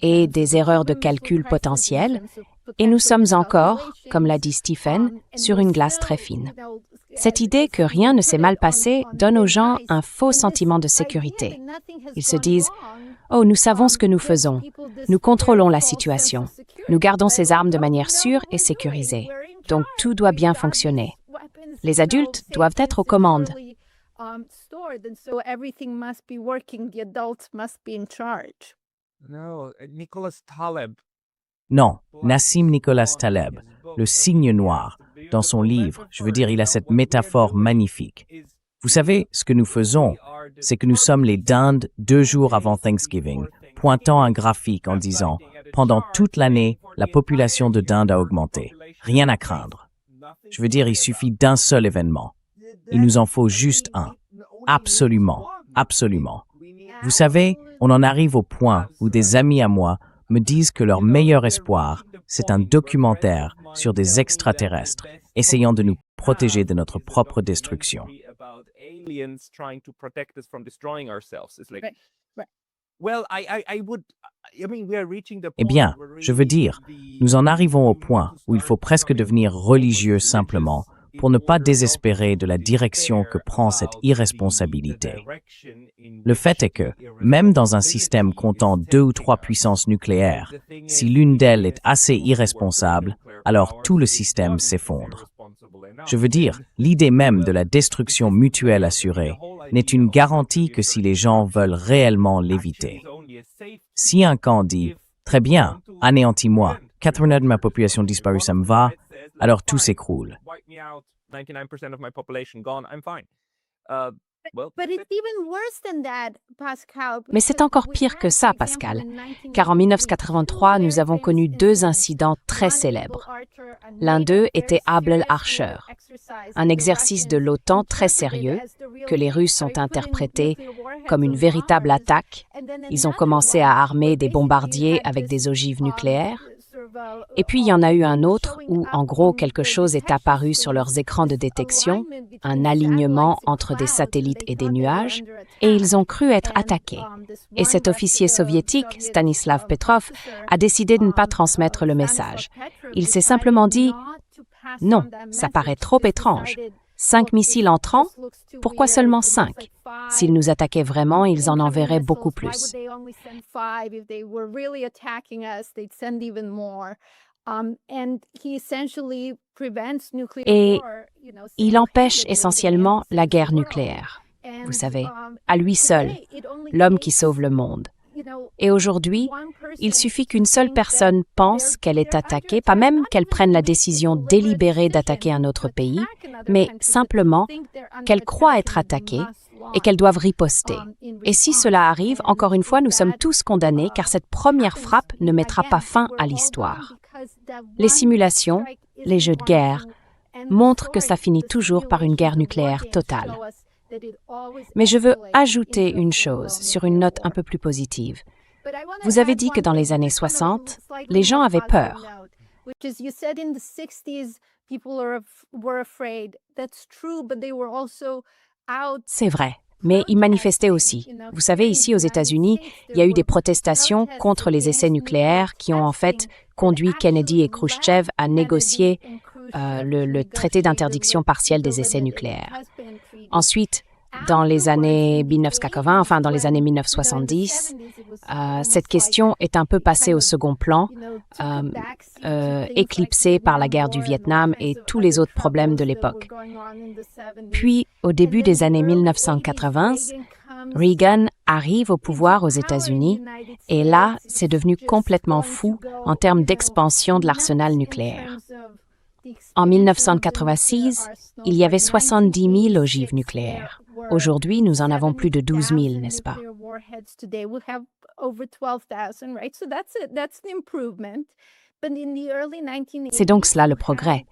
et des erreurs de calcul potentielles. Et nous sommes encore, comme l'a dit Stephen, sur une glace très fine. Cette idée que rien ne s'est mal passé donne aux gens un faux sentiment de sécurité. Ils se disent « Oh, nous savons ce que nous faisons. Nous contrôlons la situation. Nous gardons ces armes de manière sûre et sécurisée. Donc tout doit bien fonctionner. Les adultes doivent être aux commandes. » Non, Nassim Nicholas Taleb, le cygne noir, dans son livre, je veux dire, il a cette métaphore magnifique. Vous savez, ce que nous faisons, c'est que nous sommes les dindes 2 jours avant Thanksgiving, pointant un graphique en disant « Pendant toute l'année, la population de dindes a augmenté. Rien à craindre. » Je veux dire, il suffit d'un seul événement. Il nous en faut juste un. Absolument, absolument. Vous savez, on en arrive au point où des amis à moi me disent que leur meilleur espoir, c'est un documentaire sur des extraterrestres essayant de nous protéger de notre propre destruction. Eh bien, je veux dire, nous en arrivons au point où il faut presque devenir religieux simplement pour ne pas désespérer de la direction que prend cette irresponsabilité. Le fait est que, même dans un système comptant 2 ou 3 puissances nucléaires, si l'une d'elles est assez irresponsable, alors tout le système s'effondre. Je veux dire, l'idée même de la destruction mutuelle assurée n'est une garantie que si les gens veulent réellement l'éviter. Si un camp dit « Très bien, anéantis-moi, 80% de ma population disparue, ça me va », alors tout s'écroule. Mais c'est encore pire que ça, Pascal, car en 1983, nous avons connu 2 incidents très célèbres. L'un d'eux était Able Archer, un exercice de l'OTAN très sérieux que les Russes ont interprété comme une véritable attaque. Ils ont commencé à armer des bombardiers avec des ogives nucléaires. Et puis, il y en a eu un autre où, en gros, quelque chose est apparu sur leurs écrans de détection, un alignement entre des satellites et des nuages, et ils ont cru être attaqués. Et cet officier soviétique, Stanislav Petrov, a décidé de ne pas transmettre le message. Il s'est simplement dit « Non, ça paraît trop étrange. 5 missiles entrants? Pourquoi seulement 5? S'ils nous attaquaient vraiment, ils en enverraient beaucoup plus. » Et il empêche essentiellement la guerre nucléaire. Vous savez, à lui seul, l'homme qui sauve le monde. Et aujourd'hui, il suffit qu'une seule personne pense qu'elle est attaquée, pas même qu'elle prenne la décision délibérée d'attaquer un autre pays, mais simplement qu'elle croit être attaquée et qu'elles doivent riposter. Et si cela arrive, encore une fois, nous sommes tous condamnés car cette première frappe ne mettra pas fin à l'histoire. Les simulations, les jeux de guerre, montrent que ça finit toujours par une guerre nucléaire totale. Mais je veux ajouter une chose sur une note un peu plus positive. Vous avez dit que dans les années 60, les gens avaient peur. C'est vrai, mais ils manifestaient aussi. Vous savez, ici aux États-Unis, il y a eu des protestations contre les essais nucléaires qui ont en fait conduit Kennedy et Khrouchtchev à négocier le traité d'interdiction partielle des essais nucléaires. Ensuite, dans les années 1980, enfin dans les années 1970, cette question est un peu passée au second plan, éclipsée par la guerre du Vietnam et tous les autres problèmes de l'époque. Puis, au début des années 1980, Reagan arrive au pouvoir aux États-Unis et là, c'est devenu complètement fou en termes d'expansion de l'arsenal nucléaire. En 1986, il y avait 70 000 ogives nucléaires. Aujourd'hui, nous en avons plus de 12 000, n'est-ce pas? C'est donc cela le progrès.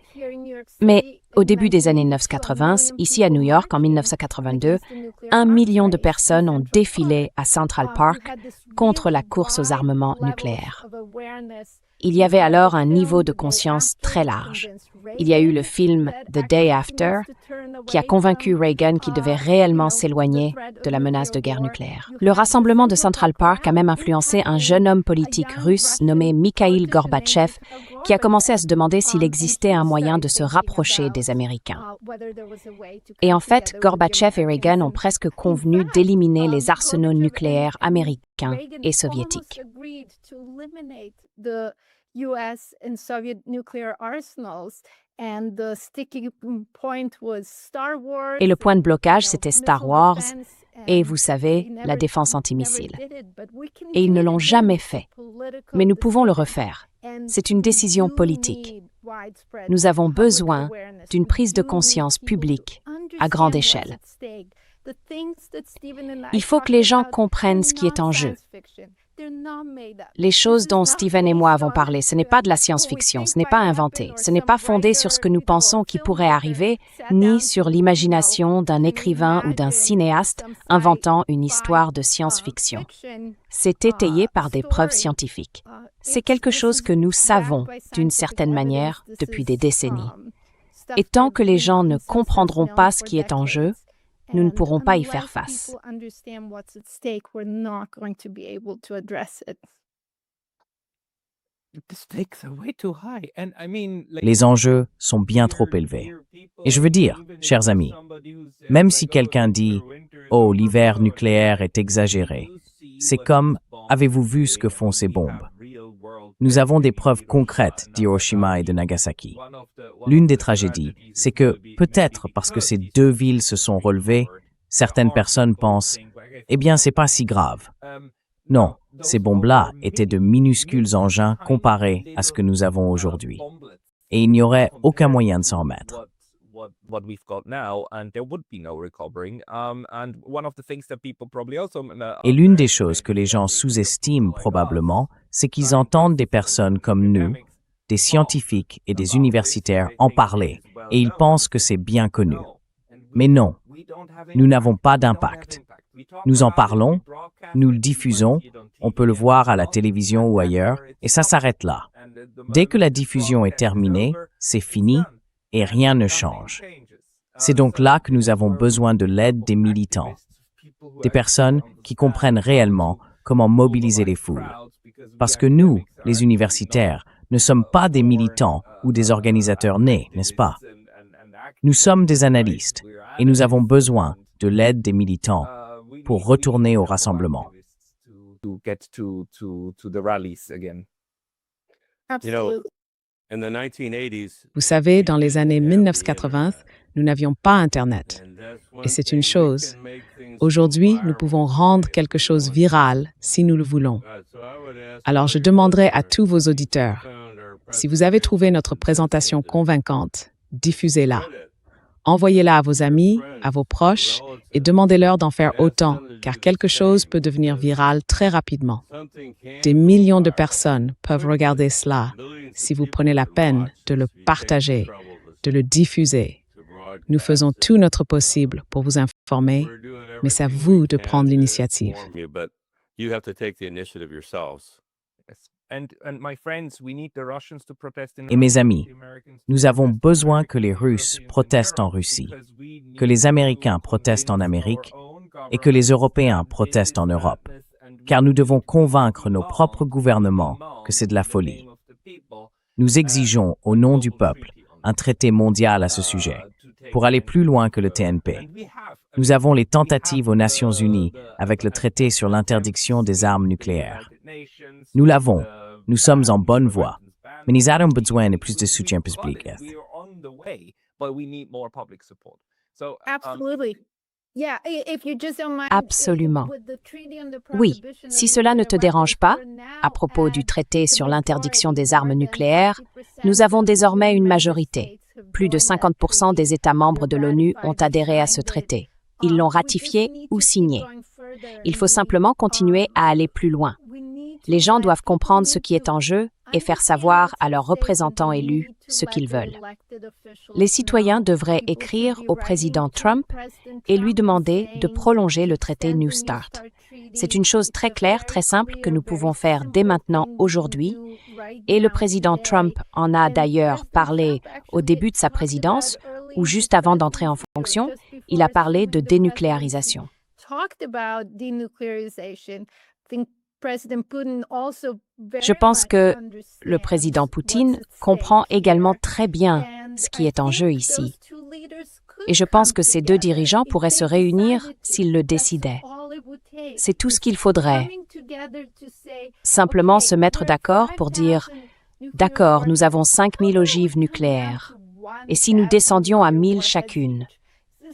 Mais au début des années 1980, ici à New York, en 1982, 1 million de personnes ont défilé à Central Park contre la course aux armements nucléaires. Il y avait alors un niveau de conscience très large. Il y a eu le film The Day After, qui a convaincu Reagan qu'il devait réellement s'éloigner de la menace de guerre nucléaire. Le rassemblement de Central Park a même influencé un jeune homme politique russe nommé Mikhail Gorbatchev, qui a commencé à se demander s'il existait un moyen de se rapprocher des Américains. Et en fait, Gorbatchev et Reagan ont presque convenu d'éliminer les arsenaux nucléaires américains et soviétiques. Et le point de blocage, c'était Star Wars et, vous savez, la défense antimissile. Et ils ne l'ont jamais fait. Mais nous pouvons le refaire. C'est une décision politique. Nous avons besoin d'une prise de conscience publique à grande échelle. Il faut que les gens comprennent ce qui est en jeu. Les choses dont Stephen et moi avons parlé, ce n'est pas de la science-fiction, ce n'est pas inventé, ce n'est pas fondé sur ce que nous pensons qui pourrait arriver, ni sur l'imagination d'un écrivain ou d'un cinéaste inventant une histoire de science-fiction. C'est étayé par des preuves scientifiques. C'est quelque chose que nous savons, d'une certaine manière, depuis des décennies. Et tant que les gens ne comprendront pas ce qui est en jeu, nous ne pourrons pas y faire face. Les enjeux sont bien trop élevés. Et je veux dire, chers amis, même si quelqu'un dit « Oh, l'hiver nucléaire est exagéré », c'est comme « Avez-vous vu ce que font ces bombes ?» Nous avons des preuves concrètes d'Hiroshima et de Nagasaki. L'une des tragédies, c'est que, peut-être parce que ces deux villes se sont relevées, certaines personnes pensent « Eh bien, c'est pas si grave ». Non, ces bombes-là étaient de minuscules engins comparés à ce que nous avons aujourd'hui. Et il n'y aurait aucun moyen de s'en remettre. Et l'une des choses que les gens sous-estiment probablement, c'est qu'ils entendent des personnes comme nous, des scientifiques et des universitaires en parler, et ils pensent que c'est bien connu. Mais non, nous n'avons pas d'impact. Nous en parlons, nous le diffusons, on peut le voir à la télévision ou ailleurs, et ça s'arrête là. Dès que la diffusion est terminée, c'est fini et rien ne change. C'est donc là que nous avons besoin de l'aide des militants, des personnes qui comprennent réellement comment mobiliser les foules. Parce que nous, les universitaires, ne sommes pas des militants ou des organisateurs nés, n'est-ce pas? Nous sommes des analystes et nous avons besoin de l'aide des militants pour retourner au rassemblement. Vous savez, dans les années 1980, nous n'avions pas Internet. Et c'est une chose. Aujourd'hui, nous pouvons rendre quelque chose viral si nous le voulons. Alors, je demanderai à tous vos auditeurs, si vous avez trouvé notre présentation convaincante, diffusez-la. Envoyez-la à vos amis, à vos proches, et demandez-leur d'en faire autant, car quelque chose peut devenir viral très rapidement. Des millions de personnes peuvent regarder cela si vous prenez la peine de le partager, de le diffuser. Nous faisons tout notre possible pour vous informer, mais c'est à vous de prendre l'initiative. Et mes amis, nous avons besoin que les Russes protestent en Russie, que les Américains protestent en Amérique et que les Européens protestent en Europe, car nous devons convaincre nos propres gouvernements que c'est de la folie. Nous exigeons, au nom du peuple, un traité mondial à ce sujet, pour aller plus loin que le TNP. Nous avons les tentatives aux Nations Unies avec le traité sur l'interdiction des armes nucléaires. Nous l'avons. Nous sommes en bonne voie. Mais nous avons besoin de plus de soutien public. Absolutely. Yeah, if you just don't mind, Absolument. with the treaty on the Oui, prohibition si of cela ne te nuclear dérange pas, weapons, we're now à propos du at traité sur the l'interdiction majority. des armes More than nucléaires, 50% nous avons of the désormais une member majorité. states have Plus de joined that 50% des treaty. États membres de They've l'ONU ont ratified, adhéré à ce signed it. traité. Ils l'ont We just ratifié need ou to keep signé. going further Il and faut simplement continuer à aller plus loin. we need to Les gens let doivent people comprendre ce need qui est to en jeu et faire understand savoir what's à at leurs stake and représentants they élus need to ce let qu'ils the veulent. elected officials Les citoyens know. devraient People should écrire be au writing président to Trump President et lui Trump and demander de saying, prolonger le traité "Extend the New New START. START treaty. C'est une chose It's très a claire, very très simple que clear, nous very pouvons faire dès simple maintenant, thing we can aujourd'hui, do right et le now, président today." Trump en a And d'ailleurs President parlé Trump au actually début de sa talked about présidence early ou in juste his avant d'entrer en presidency or fonction, just il a before parlé de assuming the presidency, dénucléarisation. talked about denuclearization. I think President Putin also Je very pense much que le understands président what's Poutine at comprend stake également here. très bien And ce qui I est en think jeu those ici. two leaders could Et je pense come que ces deux together dirigeants if pourraient they se réunir decided to. s'ils le That's décidaient. all it would take. C'est tout ce Just qu'il faudrait. coming together to say, Simplement "Okay, se mettre we're at d'accord pour dire 5,000 nuclear d'accord, nous avons warheads. 5000 How ogives about we come down nucléaires. to Et si nous 1,000 descendions à nuclear 1000 warheads chacune, each?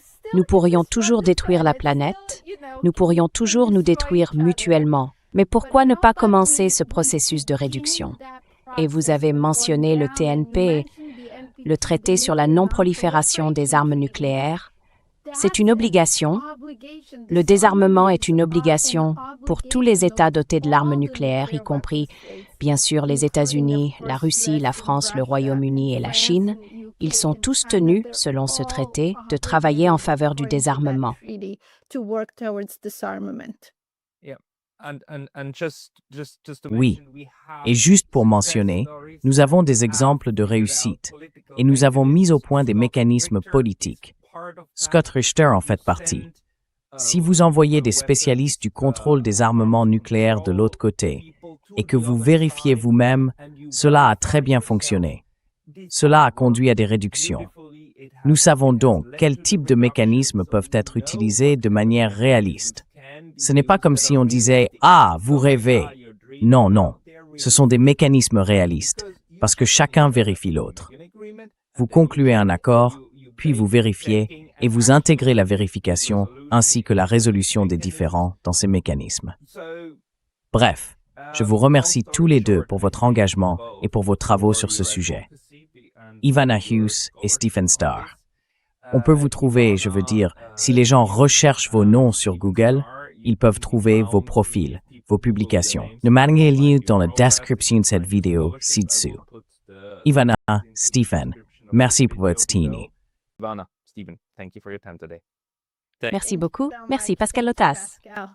Still nous can pourrions destroy toujours the détruire la planet, planète, still, nous can pourrions still toujours nous destroy détruire each other. mutuellement. Mais pourquoi ne pas commencer ce processus de réduction? Et vous avez mentionné le TNP, le traité sur la non-prolifération des armes nucléaires. C'est une obligation. Le désarmement est une obligation pour tous les États dotés de l'arme nucléaire, y compris, bien sûr, les États-Unis, la Russie, la France, le Royaume-Uni et la Chine. Ils sont tous tenus, selon ce traité, de travailler en faveur du désarmement. Oui, et juste pour mentionner, nous avons des exemples de réussite et nous avons mis au point des mécanismes politiques. Scott Richter en fait partie. Si vous envoyez des spécialistes du contrôle des armements nucléaires de l'autre côté et que vous vérifiez vous-même, cela a très bien fonctionné. Cela a conduit à des réductions. Nous savons donc quels types de mécanismes peuvent être utilisés de manière réaliste. Ce n'est pas comme si on disait « Ah, vous rêvez ». Non, non. Ce sont des mécanismes réalistes, parce que chacun vérifie l'autre. Vous concluez un accord, puis vous vérifiez et vous intégrez la vérification ainsi que la résolution des différends dans ces mécanismes. Bref, je vous remercie tous les deux pour votre engagement et pour vos travaux sur ce sujet. Ivana Hughes et Stephen Starr. On peut vous trouver, je veux dire, si les gens recherchent vos noms sur Google, ils peuvent trouver vos profils, vos publications. Ne manquez lien dans la description de cette vidéo ci-dessous. Ivana, Stephen, merci pour votre team. Ivana, Stephen, thank you for your time today. Merci beaucoup. Merci, Pascal Lotas. Pascal.